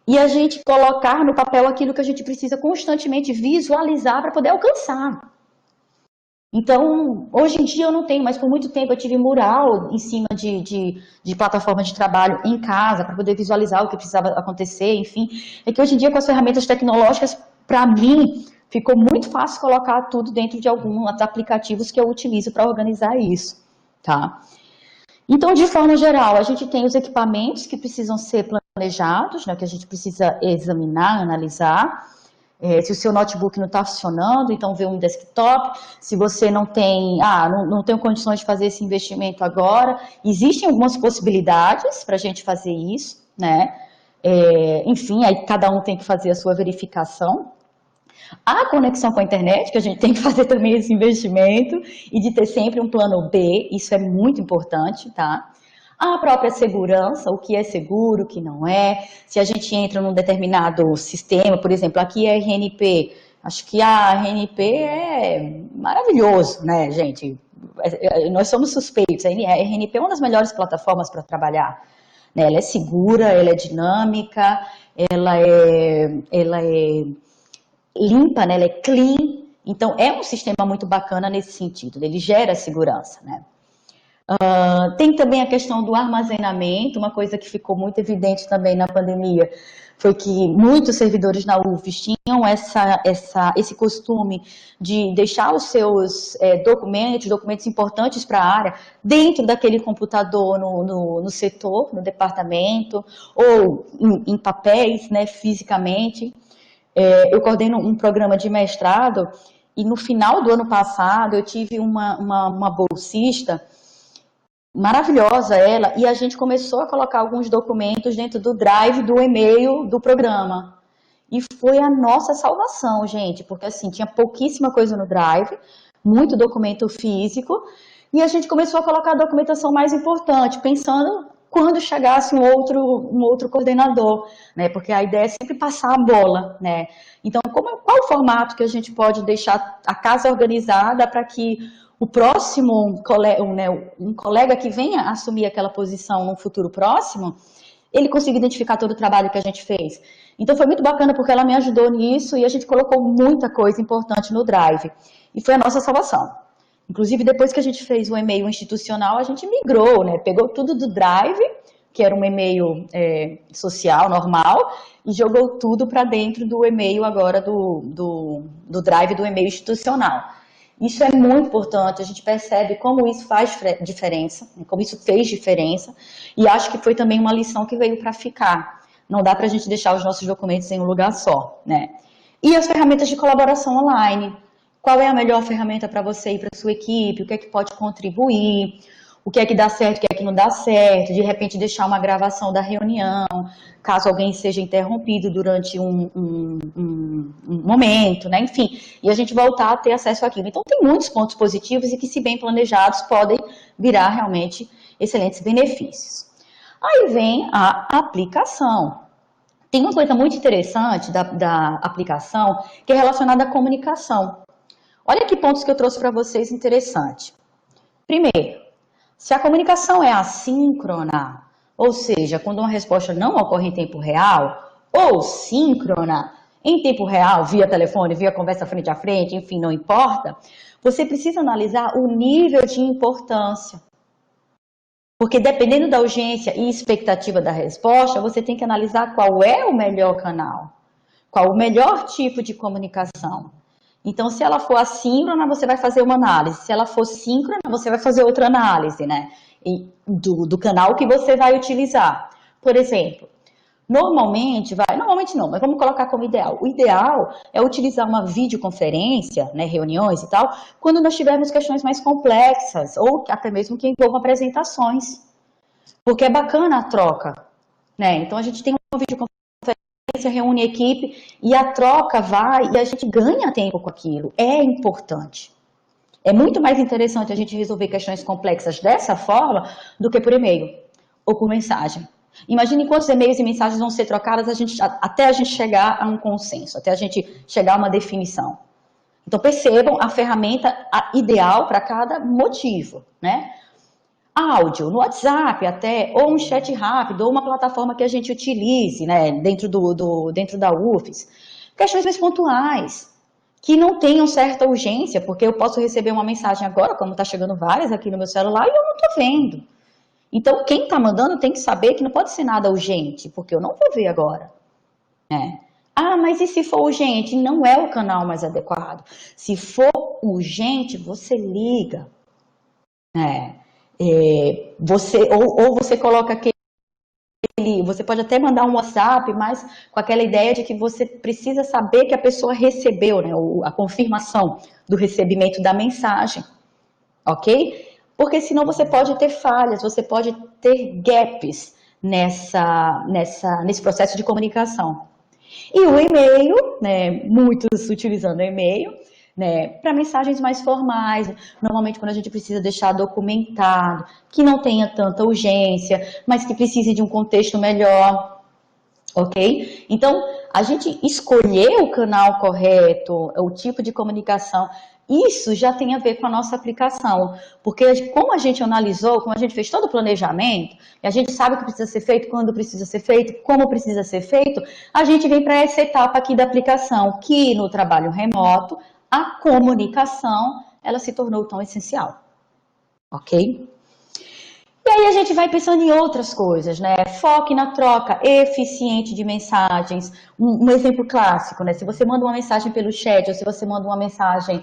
E a gente colocar no papel aquilo que a gente precisa constantemente visualizar para poder alcançar. Então, hoje em dia eu não tenho, mas por muito tempo eu tive mural em cima de plataforma de trabalho em casa para poder visualizar o que precisava acontecer, enfim. É que hoje em dia com as ferramentas tecnológicas, para mim, ficou muito fácil colocar tudo dentro de alguns aplicativos que eu utilizo para organizar isso, tá? Então, de forma geral, a gente tem os equipamentos que precisam ser planejados, né, que a gente precisa examinar, analisar. Se o seu notebook não está funcionando, então vê um desktop. Se você não tem, não tem condições de fazer esse investimento agora, existem algumas possibilidades para a gente fazer isso, né? Enfim, aí cada um tem que fazer a sua verificação. A conexão com a internet, que a gente tem que fazer também esse investimento, e de ter sempre um plano B, isso é muito importante, tá? A própria segurança, o que é seguro, o que não é. Se a gente entra num determinado sistema, por exemplo, aqui é RNP. Acho que a RNP é maravilhoso, né, gente? Nós somos suspeitos. A RNP é uma das melhores plataformas para trabalhar. Né? Ela é segura, ela é dinâmica, ela é limpa, né? Ela é clean. Então, é um sistema muito bacana nesse sentido. Ele gera segurança, né? Tem também a questão do armazenamento, uma coisa que ficou muito evidente também na pandemia, foi que muitos servidores na UFES tinham esse costume de deixar os seus documentos importantes para a área, dentro daquele computador no setor, no departamento, ou em papéis, né, fisicamente. Eu coordeno um programa de mestrado, e no final do ano passado eu tive uma bolsista, maravilhosa ela, e a gente começou a colocar alguns documentos dentro do drive do e-mail do programa. E foi a nossa salvação, gente, porque assim, tinha pouquíssima coisa no drive, muito documento físico, e a gente começou a colocar a documentação mais importante, pensando quando chegasse um outro coordenador, né? Porque a ideia é sempre passar a bola, né? Então, qual o formato que a gente pode deixar a casa organizada para que o próximo um colega que venha assumir aquela posição no futuro próximo, ele consiga identificar todo o trabalho que a gente fez. Então foi muito bacana porque ela me ajudou nisso e a gente colocou muita coisa importante no Drive. E foi a nossa salvação. Inclusive, depois que a gente fez o e-mail institucional, a gente migrou, né? Pegou tudo do Drive, que era um e-mail social, normal, e jogou tudo para dentro do e-mail agora do Drive do e-mail institucional. Isso é muito importante, a gente percebe como isso faz diferença, como isso fez diferença, e acho que foi também uma lição que veio para ficar. Não dá para a gente deixar os nossos documentos em um lugar só, né? E as ferramentas de colaboração online. Qual é a melhor ferramenta para você e para a sua equipe? O que é que pode contribuir? O que é que dá certo, o que é que não dá certo? De repente deixar uma gravação da reunião, caso alguém seja interrompido durante um momento, né? Enfim, e a gente voltar a ter acesso àquilo. Então tem muitos pontos positivos e que, se bem planejados, podem virar realmente excelentes benefícios. Aí vem a aplicação. Tem uma coisa muito interessante da aplicação que é relacionada à comunicação. Olha que pontos que eu trouxe para vocês interessantes. Primeiro, se a comunicação é assíncrona, ou seja, quando uma resposta não ocorre em tempo real, ou síncrona, em tempo real, via telefone, via conversa frente a frente, enfim, não importa, você precisa analisar o nível de importância. Porque dependendo da urgência e expectativa da resposta, você tem que analisar qual é o melhor canal, qual o melhor tipo de comunicação. Então, se ela for assíncrona, você vai fazer uma análise. Se ela for síncrona, você vai fazer outra análise, né? Do canal que você vai utilizar. Por exemplo, normalmente não, mas vamos colocar como ideal. O ideal é utilizar uma videoconferência, né, reuniões e tal, quando nós tivermos questões mais complexas, ou até mesmo que envolvam apresentações. Porque é bacana a troca, né? Então, a gente tem uma videoconferência, reúne a equipe e a troca vai e a gente ganha tempo com aquilo. É importante. É muito mais interessante a gente resolver questões complexas dessa forma do que por e-mail ou por mensagem. Imagine quantos e-mails e mensagens vão ser trocadas até a gente chegar a um consenso, até a gente chegar a uma definição. Então percebam a ferramenta ideal para cada motivo, né? Áudio, no WhatsApp até, ou um chat rápido, ou uma plataforma que a gente utilize, né, dentro da UFES. Questões mais pontuais, que não tenham certa urgência, porque eu posso receber uma mensagem agora, como está chegando várias aqui no meu celular, e eu não estou vendo. Então, quem está mandando tem que saber que não pode ser nada urgente, porque eu não vou ver agora. Né? Mas e se for urgente? Não é o canal mais adequado. Se for urgente, você liga. Você coloca Você pode até mandar um WhatsApp, mas com aquela ideia de que você precisa saber que a pessoa recebeu, né, a confirmação do recebimento da mensagem, ok? Porque senão você pode ter falhas, você pode ter gaps nesse processo de comunicação. E o e-mail, né, muitos utilizando o e-mail, né, para mensagens mais formais, normalmente quando a gente precisa deixar documentado, que não tenha tanta urgência, mas que precise de um contexto melhor, ok? Então, a gente escolher o canal correto, o tipo de comunicação, isso já tem a ver com a nossa aplicação, porque como a gente analisou, como a gente fez todo o planejamento, e a gente sabe o que precisa ser feito, quando precisa ser feito, como precisa ser feito, a gente vem para essa etapa aqui da aplicação, que no trabalho remoto, a comunicação, ela se tornou tão essencial, ok? E aí a gente vai pensando em outras coisas, né? Foque na troca eficiente de mensagens. Um exemplo clássico, né? Se você manda uma mensagem pelo chat ou se você manda uma mensagem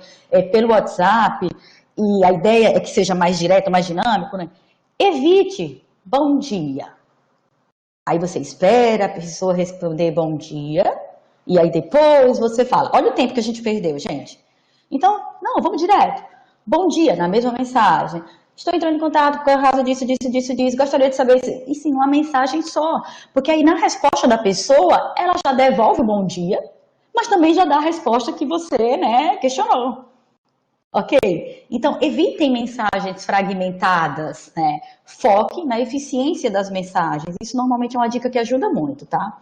pelo WhatsApp e a ideia é que seja mais direto, mais dinâmico, né? Evite bom dia. Aí você espera a pessoa responder bom dia e aí depois você fala. Olha o tempo que a gente perdeu, gente. Então, não, vamos direto. Bom dia, na mesma mensagem. Estou entrando em contato por causa disso. Gostaria de saber e sim, uma mensagem só. Porque aí na resposta da pessoa, ela já devolve o bom dia, mas também já dá a resposta que você, né, questionou. Ok? Então, evitem mensagens fragmentadas, né? Foque na eficiência das mensagens. Isso normalmente é uma dica que ajuda muito, tá?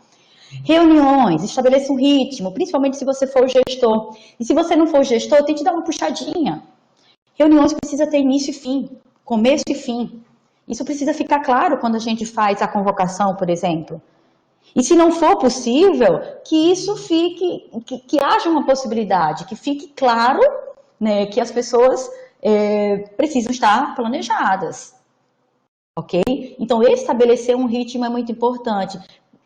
Reuniões, estabeleça um ritmo, principalmente se você for o gestor. E se você não for o gestor, tente dar uma puxadinha. Reuniões precisa ter início e fim, começo e fim. Isso precisa ficar claro quando a gente faz a convocação, por exemplo. E se não for possível, que isso fique, que haja uma possibilidade, que fique claro, né, que as pessoas precisam estar planejadas. Ok? Então, estabelecer um ritmo é muito importante.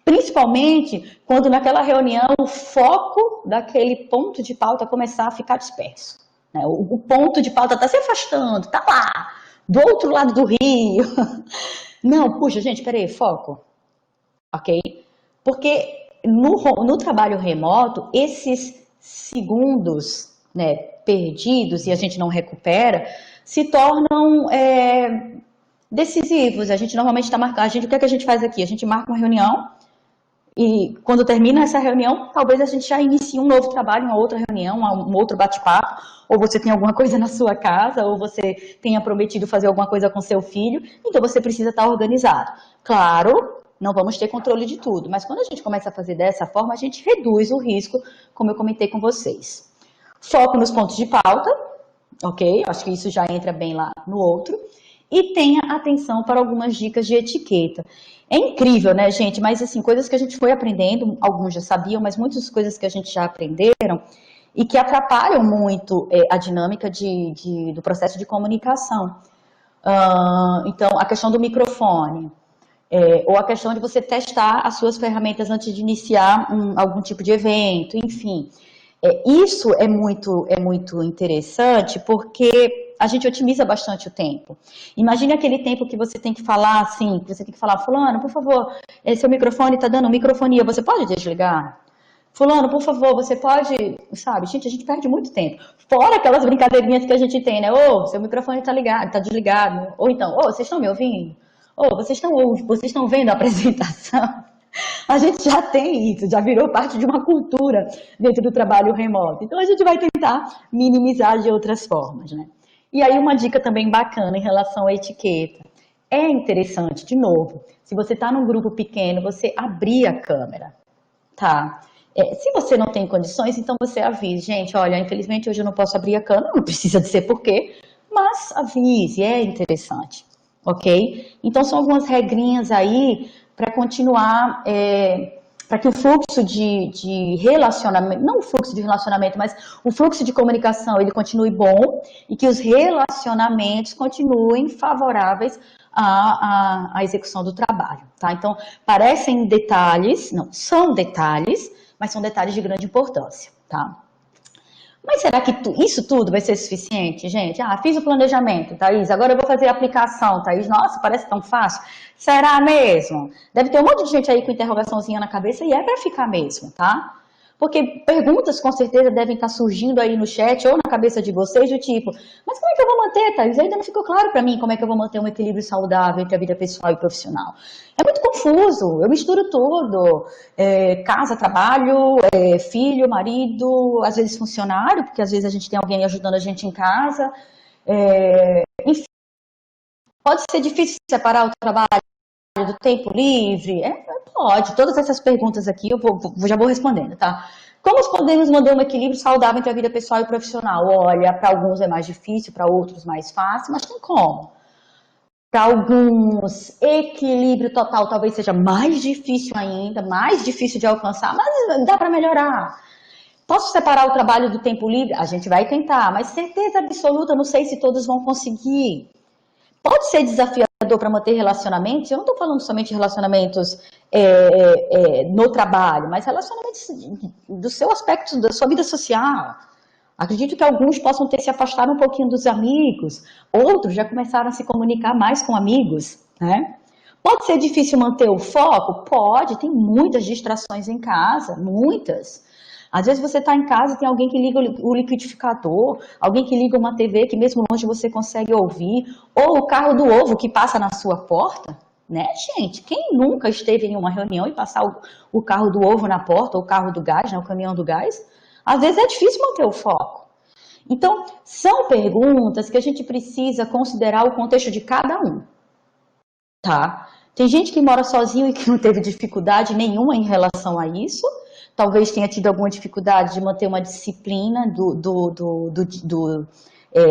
Principalmente quando naquela reunião o foco daquele ponto de pauta começar a ficar disperso. O ponto de pauta está se afastando, está lá, do outro lado do rio. Não, puxa, gente, peraí, foco. Ok? Porque no trabalho remoto, esses segundos, né, perdidos e a gente não recupera, se tornam decisivos. A gente normalmente está marcando. O que é que a gente faz aqui? A gente marca uma reunião. E quando termina essa reunião, talvez a gente já inicie um novo trabalho, uma outra reunião, um outro bate-papo, ou você tem alguma coisa na sua casa, ou você tenha prometido fazer alguma coisa com seu filho, então você precisa estar organizado. Claro, não vamos ter controle de tudo, mas quando a gente começa a fazer dessa forma, a gente reduz o risco, como eu comentei com vocês. Foco nos pontos de pauta, ok? Acho que isso já entra bem lá no outro. E tenha atenção para algumas dicas de etiqueta. É incrível, né, gente? Mas, assim, coisas que a gente foi aprendendo, alguns já sabiam, mas muitas coisas que a gente já aprenderam e que atrapalham muito a dinâmica do processo de comunicação. Então, a questão do microfone, ou a questão de você testar as suas ferramentas antes de iniciar algum tipo de evento, enfim. Isso é muito interessante porque a gente otimiza bastante o tempo. Imagine aquele tempo que você tem que falar assim, que você tem que falar, fulano, por favor, seu microfone está dando microfonia, você pode desligar? Fulano, por favor, você pode, sabe? Gente, a gente perde muito tempo. Fora aquelas brincadeirinhas que a gente tem, né? Ô, seu microfone está ligado, está desligado. Ou então, ô, vocês estão me ouvindo? Ô, vocês estão vendo a apresentação? A gente já tem isso, já virou parte de uma cultura dentro do trabalho remoto. Então, a gente vai tentar minimizar de outras formas, né? E aí, uma dica também bacana em relação à etiqueta. É interessante, de novo, se você está num grupo pequeno, você abrir a câmera, tá? Se você não tem condições, então você avise. Gente, olha, infelizmente hoje eu não posso abrir a câmera, não precisa dizer por quê, mas avise, é interessante, ok? Então, são algumas regrinhas aí para continuar, para que o fluxo de relacionamento, não o fluxo de relacionamento, mas o fluxo de comunicação, ele continue bom e que os relacionamentos continuem favoráveis à execução do trabalho, tá? Então, parecem detalhes, não, são detalhes, mas são detalhes de grande importância, tá? Mas será que isso tudo vai ser suficiente, gente? Ah, fiz o planejamento, Thaís, agora eu vou fazer a aplicação, Thaís. Nossa, parece tão fácil. Será mesmo? Deve ter um monte de gente aí com interrogaçãozinha na cabeça e é para ficar mesmo, tá? Porque perguntas com certeza devem estar surgindo aí no chat ou na cabeça de vocês do tipo, mas como é que eu vou manter, Thaís? Ainda não ficou claro para mim como é que eu vou manter um equilíbrio saudável entre a vida pessoal e profissional. É muito confuso, eu misturo tudo. Casa, trabalho, filho, marido, às vezes funcionário, porque às vezes a gente tem alguém ajudando a gente em casa. Enfim, pode ser difícil separar o trabalho do tempo livre? Pode. Todas essas perguntas aqui eu já vou respondendo, tá? Como podemos manter um equilíbrio saudável entre a vida pessoal e profissional? Olha, para alguns é mais difícil, para outros mais fácil, mas tem como. Para alguns, equilíbrio total talvez seja mais difícil ainda, mais difícil de alcançar, mas dá para melhorar. Posso separar o trabalho do tempo livre? A gente vai tentar, mas certeza absoluta, não sei se todos vão conseguir. Pode ser desafiador para manter relacionamentos, eu não estou falando somente de relacionamentos no trabalho, mas relacionamentos do seu aspecto, da sua vida social. Acredito que alguns possam ter se afastado um pouquinho dos amigos, outros já começaram a se comunicar mais com amigos, né? Pode ser difícil manter o foco? Pode, tem muitas distrações em casa, muitas. Às vezes você está em casa e tem alguém que liga o liquidificador, alguém que liga uma TV que mesmo longe você consegue ouvir, ou o carro do ovo que passa na sua porta, né, gente? Quem nunca esteve em uma reunião e passar o carro do ovo na porta, ou o carro do gás, né, o caminhão do gás? Às vezes é difícil manter o foco. Então, são perguntas que a gente precisa considerar o contexto de cada um, tá? Tem gente que mora sozinho e que não teve dificuldade nenhuma em relação a isso, talvez tenha tido alguma dificuldade de manter uma disciplina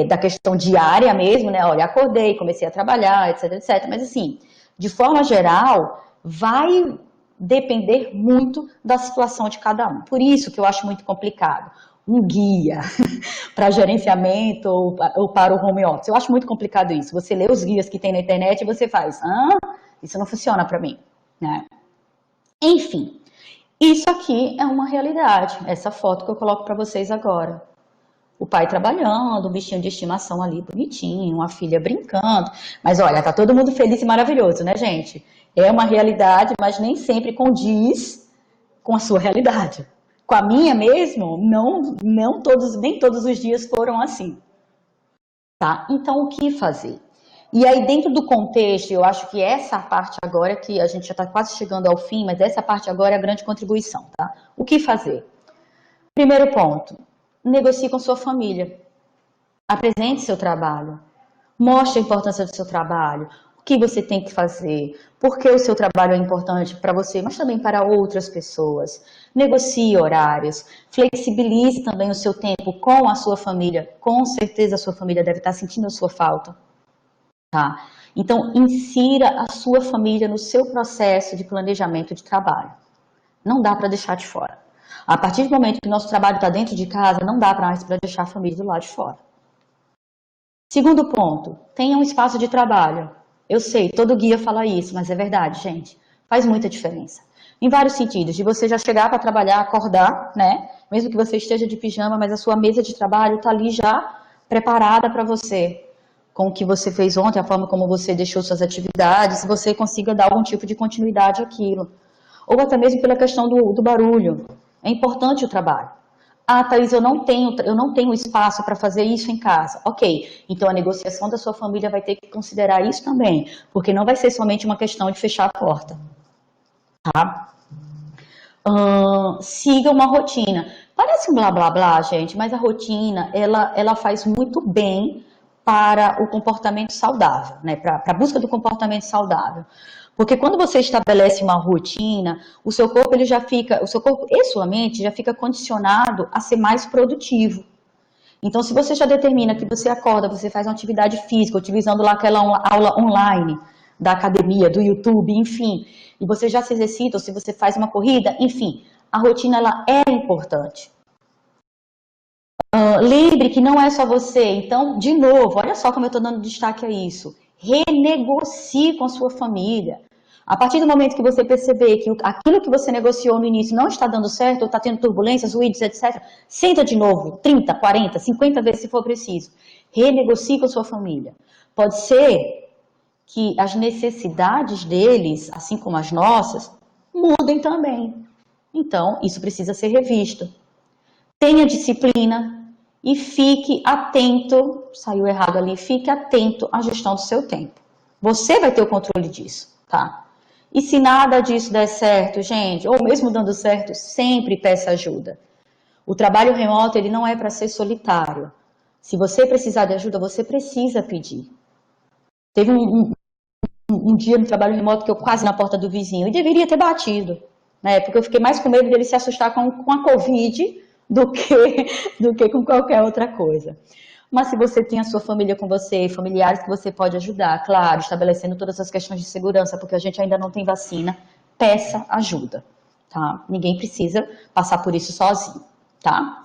da questão diária mesmo, né? Olha, acordei, comecei a trabalhar, etc, etc. Mas assim, de forma geral, vai depender muito da situação de cada um. Por isso que eu acho muito complicado. Um guia para gerenciamento ou para o home office. Eu acho muito complicado isso. Você lê os guias que tem na internet e você faz, isso não funciona para mim, né? Enfim, isso aqui é uma realidade. Essa foto que eu coloco para vocês agora. O pai trabalhando, um bichinho de estimação ali bonitinho, uma filha brincando. Mas olha, tá todo mundo feliz e maravilhoso, né, gente? É uma realidade, mas nem sempre condiz com a sua realidade. Com a minha mesmo, nem todos os dias foram assim. Tá? Então, o que fazer? E aí, dentro do contexto, eu acho que essa parte agora, que a gente já está quase chegando ao fim, mas essa parte agora é a grande contribuição, tá? O que fazer? Primeiro ponto, negocie com sua família. Apresente seu trabalho. Mostre a importância do seu trabalho. O que você tem que fazer. Por que o seu trabalho é importante para você, mas também para outras pessoas. Negocie horários. Flexibilize também o seu tempo com a sua família. Com certeza a sua família deve estar sentindo a sua falta. Tá? Então, insira a sua família no seu processo de planejamento de trabalho. Não dá para deixar de fora. A partir do momento que o nosso trabalho está dentro de casa, não dá mais para deixar a família do lado de fora. Segundo ponto, tenha um espaço de trabalho. Eu sei, todo guia fala isso, mas é verdade, gente. Faz muita diferença. Em vários sentidos, de você já chegar para trabalhar, acordar, né? Mesmo que você esteja de pijama, mas a sua mesa de trabalho está ali já preparada para você. Com o que você fez ontem, a forma como você deixou suas atividades, você consiga dar algum tipo de continuidade àquilo. Ou até mesmo pela questão do barulho. É importante o trabalho. Ah, Thaís, eu não tenho espaço para fazer isso em casa. Ok, então a negociação da sua família vai ter que considerar isso também, porque não vai ser somente uma questão de fechar a porta. Tá? Siga uma rotina. Parece um blá blá blá, gente, mas a rotina, ela faz muito bem para o comportamento saudável, né? Para a busca do comportamento saudável. Porque quando você estabelece uma rotina, o seu corpo e sua mente já fica condicionado a ser mais produtivo. Então, se você já determina que você acorda, você faz uma atividade física, utilizando lá aquela aula online da academia, do YouTube, enfim, e você já se exercita, ou se você faz uma corrida, enfim, a rotina ela é importante. Lembre que não é só você. Então, de novo, olha só como eu estou dando destaque a isso. Renegocie com a sua família. A partir do momento que você perceber que aquilo que você negociou no início não está dando certo, ou está tendo turbulências, ruídos, etc., senta de novo, 30, 40, 50 vezes se for preciso. Renegocie com a sua família. Pode ser que as necessidades deles, assim como as nossas, mudem também. Então, isso precisa ser revisto. Tenha disciplina e fique atento, saiu errado ali, fique atento à gestão do seu tempo. Você vai ter o controle disso, tá? E se nada disso der certo, gente, ou mesmo dando certo, sempre peça ajuda. O trabalho remoto, ele não é para ser solitário. Se você precisar de ajuda, você precisa pedir. Teve um dia no trabalho remoto que eu quase na porta do vizinho, e deveria ter batido, né? Porque eu fiquei mais com medo dele se assustar com a Covid do que com qualquer outra coisa. Mas se você tem a sua família com você, familiares que você pode ajudar, claro, estabelecendo todas as questões de segurança, porque a gente ainda não tem vacina, peça ajuda, tá? Ninguém precisa passar por isso sozinho, tá?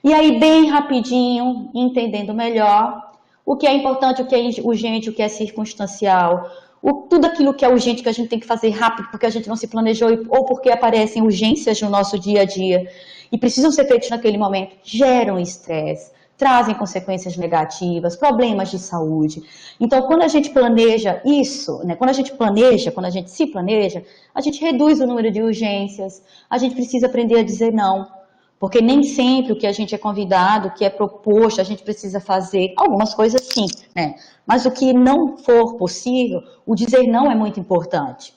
E aí, bem rapidinho, entendendo melhor o que é importante, o que é urgente, o que é circunstancial, tudo aquilo que é urgente que a gente tem que fazer rápido porque a gente não se planejou ou porque aparecem urgências no nosso dia a dia e precisam ser feitos naquele momento, geram estresse, trazem consequências negativas, problemas de saúde. Então, quando a gente planeja isso, né, quando a gente se planeja, a gente reduz o número de urgências, a gente precisa aprender a dizer não, porque nem sempre o que a gente é convidado, o que é proposto, a gente precisa fazer. Algumas coisas sim, né? Mas o que não for possível, o dizer não é muito importante,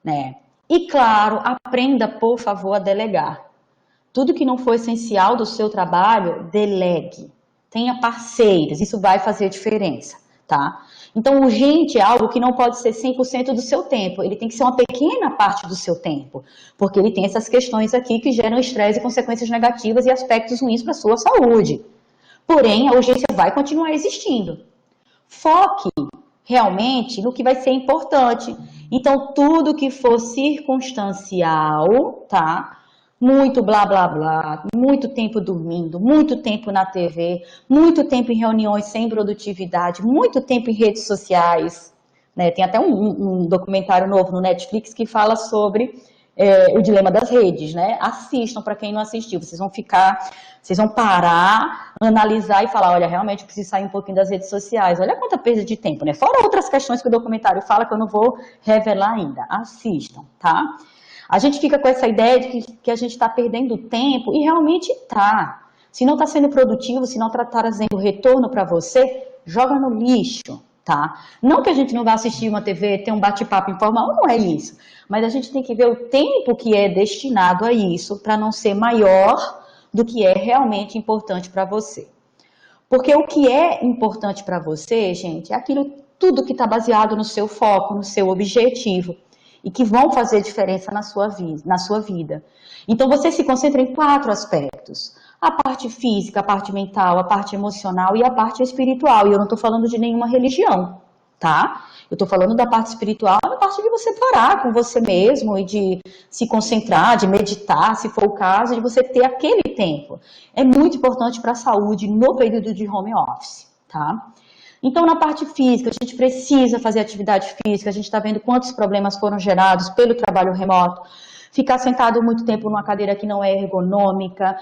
né? E claro, aprenda, por favor, a delegar. Tudo que não for essencial do seu trabalho, delegue. Tenha parceiros, isso vai fazer diferença, tá? Então, urgente é algo que não pode ser 100% do seu tempo, ele tem que ser uma pequena parte do seu tempo, porque ele tem essas questões aqui que geram estresse e consequências negativas e aspectos ruins para a sua saúde. Porém, a urgência vai continuar existindo. Foque realmente no que vai ser importante. Então, tudo que for circunstancial, tá? Muito blá, blá, blá, muito tempo dormindo, muito tempo na TV, muito tempo em reuniões sem produtividade, muito tempo em redes sociais, né? Tem até um documentário novo no Netflix que fala sobre o dilema das redes, né? Assistam para quem não assistiu, vocês vão parar, analisar e falar, olha, realmente eu preciso sair um pouquinho das redes sociais, olha quanta perda de tempo, né? Fora outras questões que o documentário fala que eu não vou revelar ainda, assistam, tá? A gente fica com essa ideia de que a gente está perdendo tempo, e realmente está. Se não está sendo produtivo, se não está trazendo retorno para você, joga no lixo, tá? Não que a gente não vá assistir uma TV, ter um bate-papo informal, não é isso. Mas a gente tem que ver o tempo que é destinado a isso, para não ser maior do que é realmente importante para você. Porque o que é importante para você, gente, é aquilo tudo que está baseado no seu foco, no seu objetivo, e que vão fazer diferença na sua vida. Então, você se concentra em 4 aspectos. A parte física, a parte mental, a parte emocional e a parte espiritual. E eu não estou falando de nenhuma religião, tá? Eu estou falando da parte espiritual, da parte de você parar com você mesmo e de se concentrar, de meditar, se for o caso, de você ter aquele tempo. É muito importante para a saúde no período de home office, tá? Então, na parte física, a gente precisa fazer atividade física, a gente está vendo quantos problemas foram gerados pelo trabalho remoto. Ficar sentado muito tempo numa cadeira que não é ergonômica,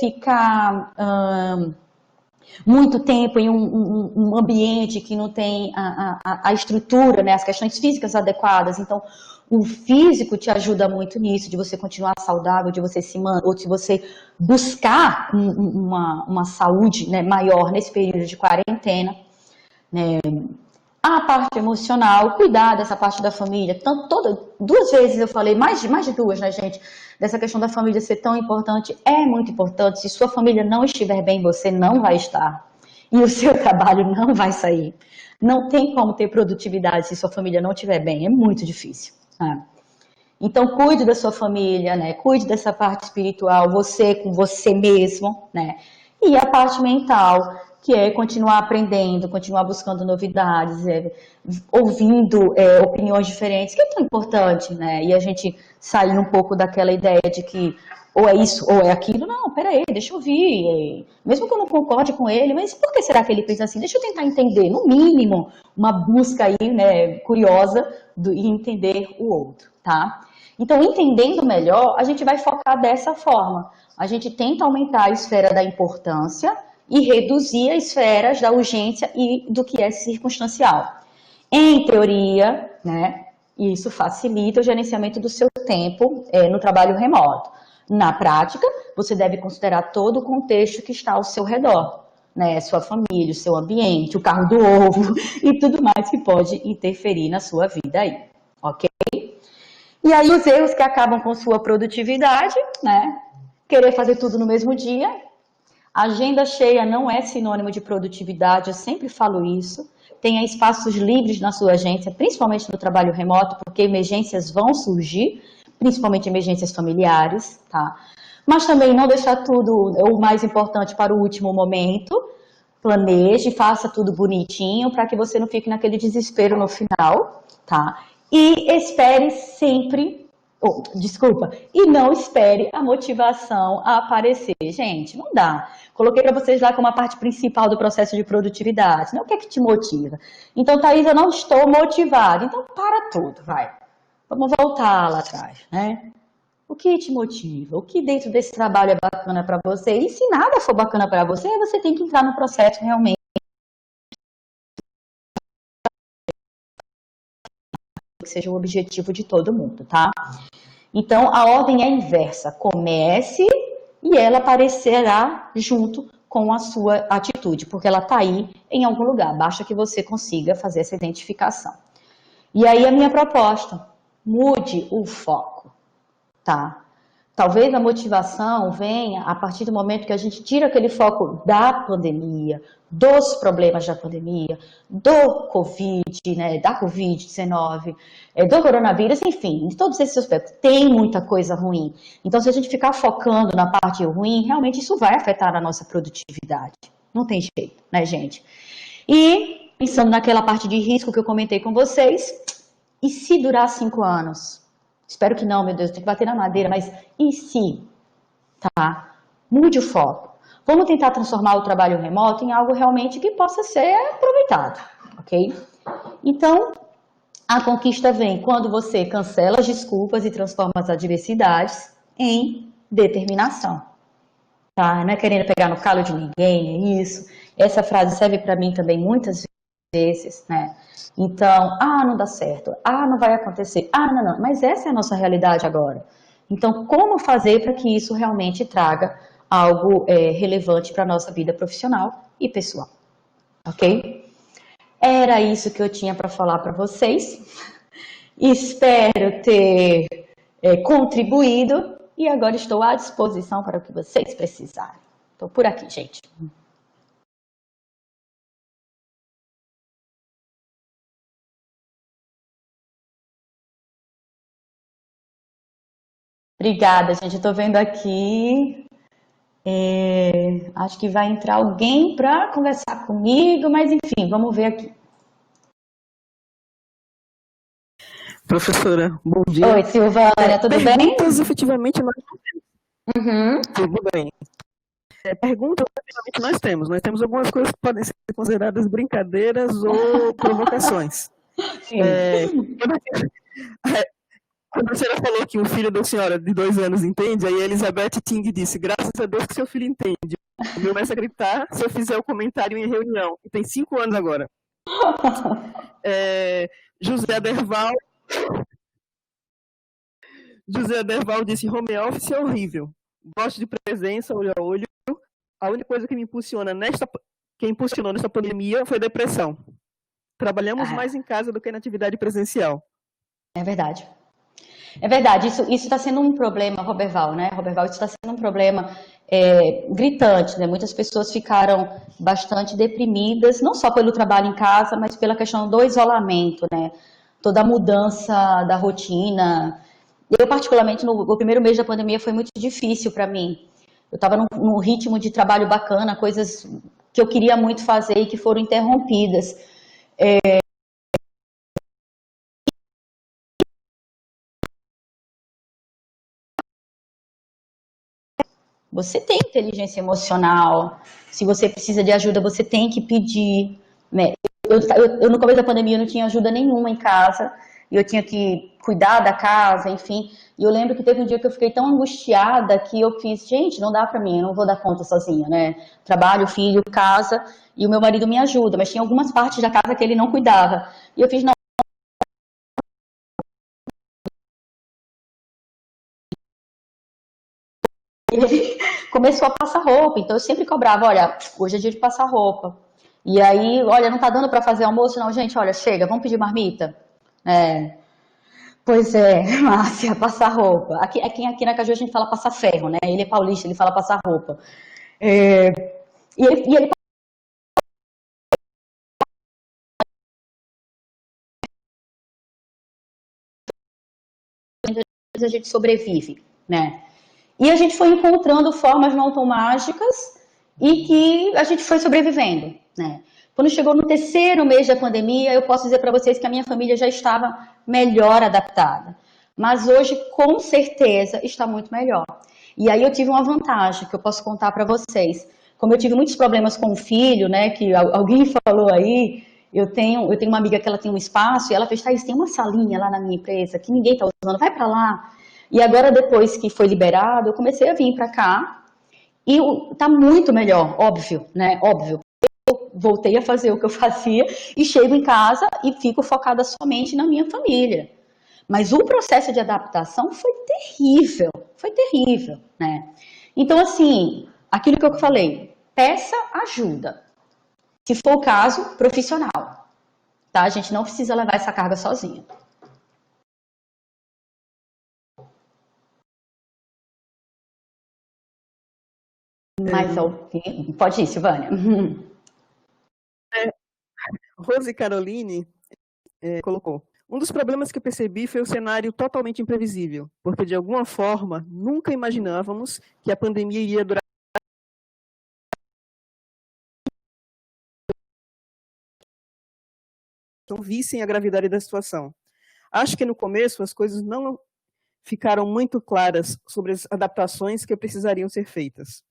ficar muito tempo em um ambiente que não tem a estrutura, né, as questões físicas adequadas. Então, o físico te ajuda muito nisso, de você continuar saudável, de você ou de você buscar uma saúde, né, maior nesse período de quarentena. Né? A parte emocional, cuidar dessa parte da família. 2 vezes eu falei, mais de 2, né, gente? Dessa questão da família ser tão importante. É muito importante. Se sua família não estiver bem, você não vai estar. E o seu trabalho não vai sair. Não tem como ter produtividade se sua família não estiver bem. É muito difícil. Né? Então, cuide da sua família, né? Cuide dessa parte espiritual, você com você mesmo, né? E a parte mental, que é continuar aprendendo, continuar buscando novidades, ouvindo opiniões diferentes, que é tão importante, né? E a gente sair um pouco daquela ideia de que ou é isso, ou é aquilo. Não, peraí, deixa eu ouvir. Mesmo que eu não concorde com ele, mas por que será que ele pensa assim? Deixa eu tentar entender, no mínimo, uma busca aí, né, curiosa e entender o outro, tá? Então, entendendo melhor, a gente vai focar dessa forma. A gente tenta aumentar a esfera da importância e reduzir as esferas da urgência e do que é circunstancial. Em teoria, né, isso facilita o gerenciamento do seu tempo no trabalho remoto. Na prática, você deve considerar todo o contexto que está ao seu redor, né, sua família, o seu ambiente, o carro do ovo e tudo mais que pode interferir na sua vida aí, ok? E aí os erros que acabam com sua produtividade, né, querer fazer tudo no mesmo dia. Agenda cheia não é sinônimo de produtividade, eu sempre falo isso. Tenha espaços livres na sua agência, principalmente no trabalho remoto, porque emergências vão surgir, principalmente emergências familiares, tá? Mas também não deixar tudo, o mais importante, para o último momento. Planeje, faça tudo bonitinho, para que você não fique naquele desespero no final, tá? E espere sempre, e não espere a motivação a aparecer. Gente, não dá. Coloquei para vocês lá como a parte principal do processo de produtividade, né? O que é que te motiva? Então, Thaís, eu não estou motivada. Então, para tudo, vai. Vamos voltar lá atrás, né? O que te motiva? O que dentro desse trabalho é bacana para você? E se nada for bacana para você, você tem que entrar no processo realmente, que seja o objetivo de todo mundo, tá? Então, a ordem é inversa. Comece e ela aparecerá junto com a sua atitude, porque ela está aí em algum lugar. Basta que você consiga fazer essa identificação. E aí, a minha proposta, mude o foco, tá? Talvez a motivação venha a partir do momento que a gente tira aquele foco da pandemia, dos problemas da pandemia, do Covid, né, da Covid-19, do coronavírus, enfim, de todos esses aspectos. Tem muita coisa ruim. Então, se a gente ficar focando na parte ruim, realmente isso vai afetar a nossa produtividade. Não tem jeito, né, gente? E, pensando naquela parte de risco que eu comentei com vocês, e se durar 5 anos? Espero que não, meu Deus, tem que bater na madeira, mas e se? Tá? Mude o foco. Vamos tentar transformar o trabalho remoto em algo realmente que possa ser aproveitado, ok? Então, a conquista vem quando você cancela as desculpas e transforma as adversidades em determinação, tá? Não é querendo pegar no calo de ninguém, é isso. Essa frase serve para mim também muitas vezes, né? Então, não dá certo, não vai acontecer, não, mas essa é a nossa realidade agora. Então, como fazer para que isso realmente traga algo relevante para a nossa vida profissional e pessoal, ok? Era isso que eu tinha para falar para vocês. Espero ter contribuído e agora estou à disposição para o que vocês precisarem. Estou por aqui, gente. Obrigada, gente. Eu estou vendo aqui. Acho que vai entrar alguém para conversar comigo, mas enfim, vamos ver aqui.
Professora, bom dia.
Oi, Silvânia, tudo bem?
Perguntas, efetivamente, nós
Uhum.
tudo bem. Perguntas, efetivamente, nós temos. Nós temos algumas coisas que podem ser consideradas brincadeiras ou provocações.
Sim.
Quando a senhora falou que o filho da senhora de 2 anos entende, aí a Elizabeth Ting disse, graças a Deus que seu filho entende. Ele começa a gritar se eu fizer o comentário em reunião. E tem 5 anos agora. José Aderval disse, home office é horrível. Gosto de presença, olho a olho. A única coisa que me impulsionou nesta pandemia foi depressão. Trabalhamos mais em casa do que na atividade presencial.
É verdade. É verdade, isso está sendo um problema, Roberval, né? Roberval, isso está sendo um problema gritante, né? Muitas pessoas ficaram bastante deprimidas, não só pelo trabalho em casa, mas pela questão do isolamento, né? Toda a mudança da rotina. Eu, particularmente, no primeiro mês da pandemia foi muito difícil para mim. Eu estava num ritmo de trabalho bacana, coisas que eu queria muito fazer e que foram interrompidas. Você tem inteligência emocional. Se você precisa de ajuda, você tem que pedir, né? Eu, no começo da pandemia, não tinha ajuda nenhuma em casa. E eu tinha que cuidar da casa, enfim. E eu lembro que teve um dia que eu fiquei tão angustiada que eu fiz, gente, não dá pra mim, eu não vou dar conta sozinha, né? Trabalho, filho, casa, e o meu marido me ajuda. Mas tinha algumas partes da casa que ele não cuidava. E eu fiz, não. Ele começou a passar roupa, então eu sempre cobrava, olha, hoje é dia de passar roupa. E aí, olha, não tá dando para fazer almoço, não, gente, olha, chega, vamos pedir marmita? É, pois é, Márcia, passar roupa. Aqui na Caju a gente fala passar ferro, né? Ele é paulista, ele fala passar roupa. É, e ele a gente sobrevive, né? E a gente foi encontrando formas não tão mágicas e que a gente foi sobrevivendo, né? Quando chegou no terceiro mês da pandemia, eu posso dizer para vocês que a minha família já estava melhor adaptada. Mas hoje, com certeza, está muito melhor. E aí eu tive uma vantagem que eu posso contar para vocês. Como eu tive muitos problemas com o filho, né, que alguém falou aí, eu tenho uma amiga que ela tem um espaço e ela fez, Thaís, tem uma salinha lá na minha empresa que ninguém está usando, vai para lá. E agora, depois que foi liberado, eu comecei a vir para cá e tá muito melhor, óbvio, né? Óbvio. Eu voltei a fazer o que eu fazia e chego em casa e fico focada somente na minha família. Mas o processo de adaptação foi terrível, né? Então, assim, aquilo que eu falei, peça ajuda. Se for o caso, profissional, tá? A gente não precisa levar essa carga sozinha. Mais alguém? Pode ir, Silvânia.
Rose Caroline colocou. Um dos problemas que eu percebi foi o cenário totalmente imprevisível, porque de alguma forma nunca imaginávamos que a pandemia iria durar. Não vissem a gravidade da situação. Acho que no começo as coisas não ficaram muito claras sobre as adaptações que precisariam ser feitas.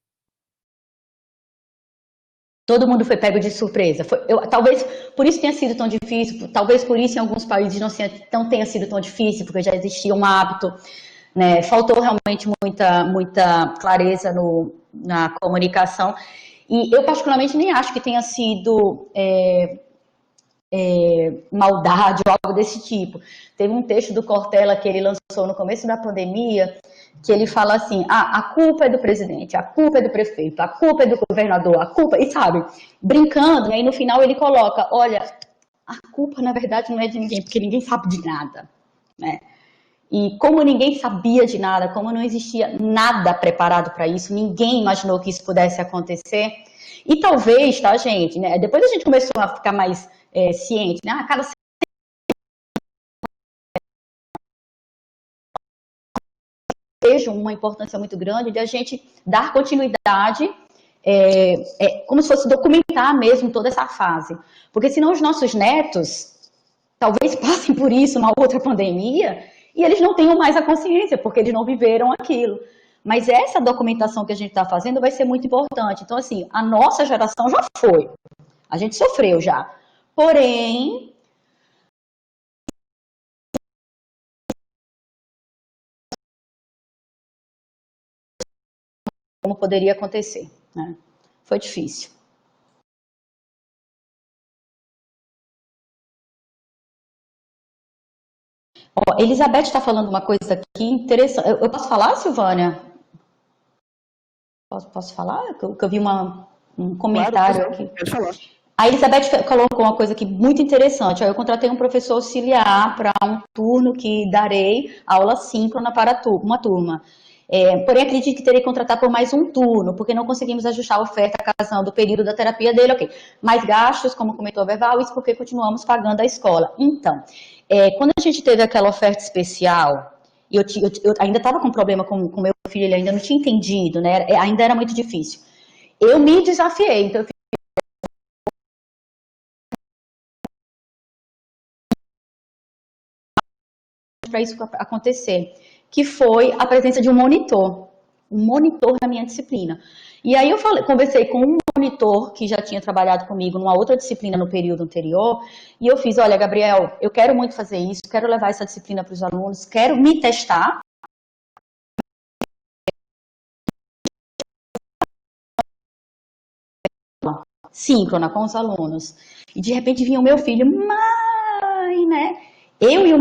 Todo mundo foi pego de surpresa. Talvez por isso tenha sido tão difícil, talvez por isso em alguns países não tenha sido tão difícil, porque já existia um hábito, né? Faltou realmente muita clareza na comunicação. E eu, particularmente, nem acho que tenha sido maldade ou algo desse tipo. Teve um texto do Cortella que ele lançou no começo da pandemia, que ele fala assim, a culpa é do presidente, a culpa é do prefeito, a culpa é do governador, a culpa, e sabe, brincando, e aí no final ele coloca, olha, a culpa na verdade não é de ninguém, porque ninguém sabe de nada, né? E como ninguém sabia de nada, como não existia nada preparado para isso, ninguém imaginou que isso pudesse acontecer, e talvez, tá, gente, né, depois a gente começou a ficar mais ciente, né, cada vejo uma importância muito grande de a gente dar continuidade, como se fosse documentar mesmo toda essa fase. Porque senão os nossos netos talvez passem por isso, uma outra pandemia, e eles não tenham mais a consciência, porque eles não viveram aquilo. Mas essa documentação que a gente está fazendo vai ser muito importante. Então, assim, a nossa geração já foi. A gente sofreu já. Porém, como poderia acontecer, né? Foi difícil. Ó, Elizabeth está falando uma coisa aqui interessante. Eu posso falar, Silvânia? Posso falar? Que eu vi um comentário
Claro,
aqui.
pode falar.
A Elizabeth colocou uma coisa aqui muito interessante. Eu contratei um professor auxiliar para um turno que darei aula síncrona para uma turma. Porém, acredito que terei que contratar por mais um turno, porque não conseguimos ajustar a oferta à razão do período da terapia dele, ok. Mais gastos, como comentou a Verbal, isso porque continuamos pagando a escola. Então, quando a gente teve aquela oferta especial, e eu ainda estava com problema com meu filho, ele ainda não tinha entendido, né? Ainda era muito difícil. Eu me desafiei, então eu para isso acontecer, que foi a presença de um monitor. um monitor na minha disciplina. E aí eu conversei com um monitor que já tinha trabalhado comigo numa outra disciplina no período anterior, e eu fiz, olha, Gabriel, eu quero muito fazer isso, quero levar essa disciplina para os alunos, quero me testar. Síncrona com os alunos. E de repente vinha o meu filho, mãe, né? Eu e o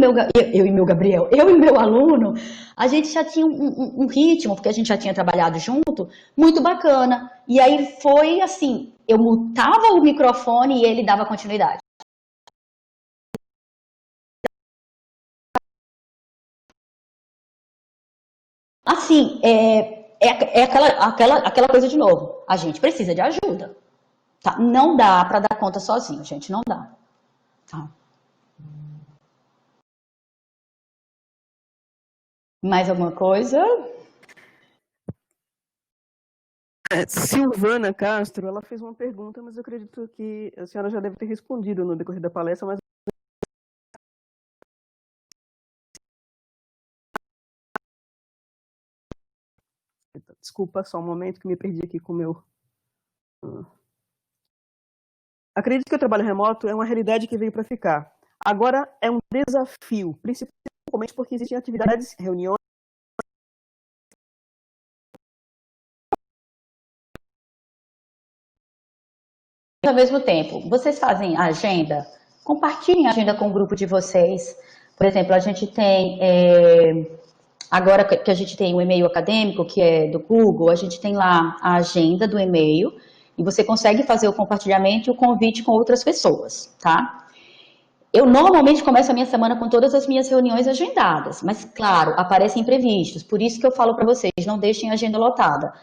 meu aluno, a gente já tinha um ritmo, porque a gente já tinha trabalhado junto, muito bacana. E aí foi assim, eu mutava o microfone e ele dava continuidade. Assim, é aquela coisa de novo, a gente precisa de ajuda. Tá? Não dá para dar conta sozinho, gente, não dá. Tá. Mais alguma coisa?
Silvana Castro, ela fez uma pergunta, mas eu acredito que a senhora já deve ter respondido no decorrer da palestra, mas desculpa só um momento que me perdi aqui com o meu... Acredito que o trabalho remoto é uma realidade que veio para ficar. Agora é um desafio, principalmente porque existem atividades, reuniões.
Ao mesmo tempo, vocês fazem a agenda? Compartilhem a agenda com o grupo de vocês. Por exemplo, a gente tem, agora que a gente tem o e-mail acadêmico, que é do Google, a gente tem lá a agenda do e-mail e você consegue fazer o compartilhamento e o convite com outras pessoas, tá? Eu normalmente começo a minha semana com todas as minhas reuniões agendadas, mas claro, aparecem imprevistos, por isso que eu falo para vocês, não deixem a agenda lotada.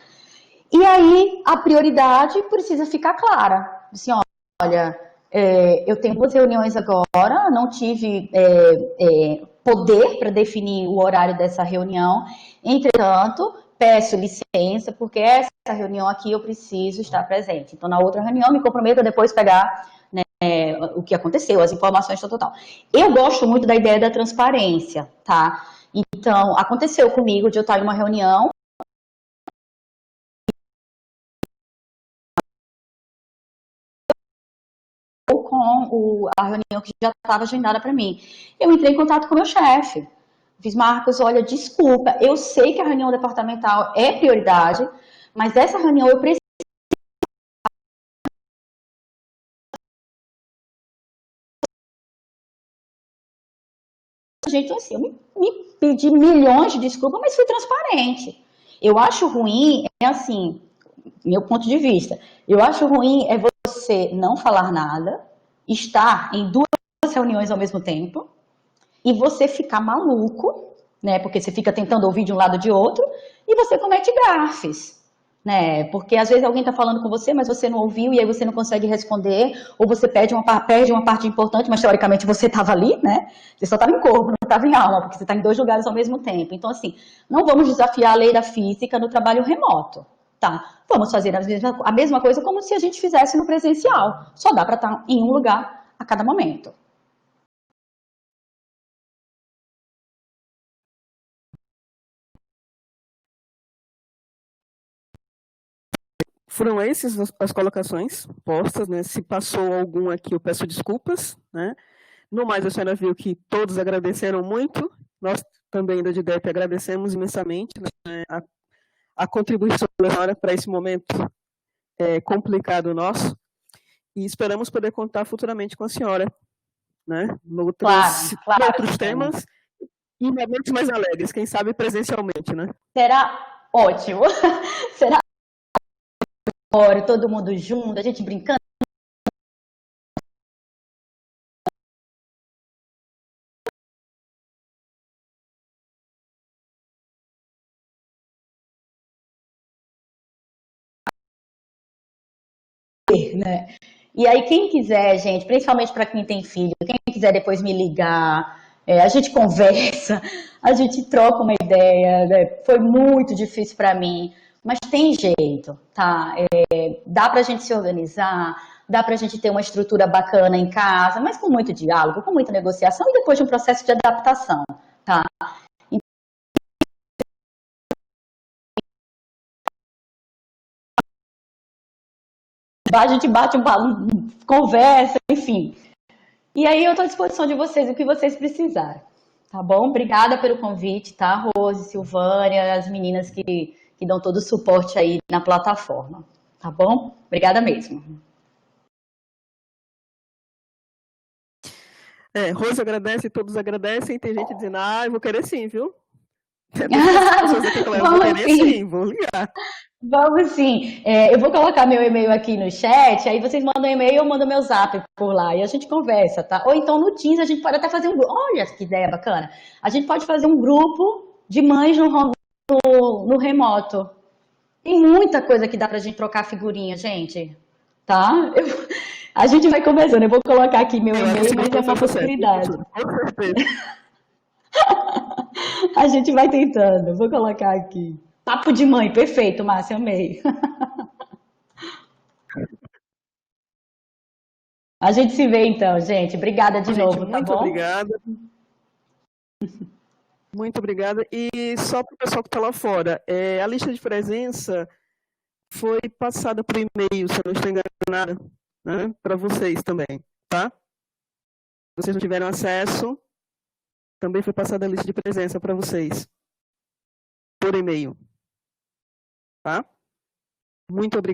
E aí, a prioridade precisa ficar clara. Assim, olha, eu tenho 2 reuniões agora, não tive poder para definir o horário dessa reunião. Entretanto, peço licença, porque essa reunião aqui eu preciso estar presente. Então, na outra reunião, me comprometo a depois pegar, né, o que aconteceu, as informações, tal. Eu gosto muito da ideia da transparência, tá? Então, aconteceu comigo de eu estar em uma reunião, com a reunião que já estava agendada para mim. Eu entrei em contato com o meu chefe. Fiz, Marcos, olha, desculpa, eu sei que a reunião departamental é prioridade, mas essa reunião eu preciso. Gente, assim, eu me pedi milhões de desculpas, mas fui transparente. Eu acho ruim, assim, meu ponto de vista, eu acho ruim você não falar nada, estar em 2 reuniões ao mesmo tempo e você ficar maluco, né? Porque você fica tentando ouvir de um lado ou de outro e você comete gafes, né? Porque às vezes alguém está falando com você, mas você não ouviu e aí você não consegue responder, ou você perde uma parte importante, mas teoricamente você estava ali, né? Você só estava em corpo, não estava em alma, porque você está em 2 lugares ao mesmo tempo. Então, assim, não vamos desafiar a lei da física no trabalho remoto. Tá, vamos fazer a mesma coisa como se a gente fizesse no presencial. Só dá para estar em um lugar a cada momento.
Foram essas as colocações postas, né? Se passou algum aqui, eu peço desculpas, né? No mais, a senhora viu que todos agradeceram muito. Nós também da DIDEP agradecemos imensamente, né, a contribuição da senhora para esse momento complicado nosso e esperamos poder contar futuramente com a senhora, né? Outros temas e momentos mais alegres, quem sabe presencialmente, né?
Será ótimo. Será todo mundo junto, a gente brincando. Né? E aí, quem quiser, gente, principalmente para quem tem filho, quem quiser depois me ligar, a gente conversa, a gente troca uma ideia, né? Foi muito difícil para mim, mas tem jeito, tá? Dá para a gente se organizar, dá para a gente ter uma estrutura bacana em casa, mas com muito diálogo, com muita negociação e depois de um processo de adaptação, tá? a gente bate conversa, enfim. E aí eu estou à disposição de vocês, o que vocês precisarem. Tá bom? Obrigada pelo convite, tá, Rose, Silvânia, as meninas que dão todo o suporte aí na plataforma. Tá bom? Obrigada mesmo.
Rose agradece, todos agradecem, tem gente dizendo, eu vou querer sim, viu? Tem pessoas aqui que eu vou querer sim, vou ligar.
Vamos sim. Eu vou colocar meu e-mail aqui no chat, aí vocês mandam e-mail, eu mando meu zap por lá, e a gente conversa, tá? Ou então no Teams a gente pode até fazer um grupo. Olha que ideia bacana. A gente pode fazer um grupo de mães no remoto. Tem muita coisa que dá pra gente trocar figurinha, gente. Tá? A gente vai conversando. Eu vou colocar aqui meu e-mail, mas é uma possibilidade. A gente vai tentando. Vou colocar aqui. Papo de mãe, perfeito, Márcia, amei. A gente se vê então, gente. Obrigada de novo, tá bom?
Muito obrigada. Muito obrigada. E só para o pessoal que está lá fora, a lista de presença foi passada por e-mail, se eu não estou enganada, né, para vocês também, tá? Se vocês não tiveram acesso, também foi passada a lista de presença para vocês, por e-mail. Tá? Muito obrigado.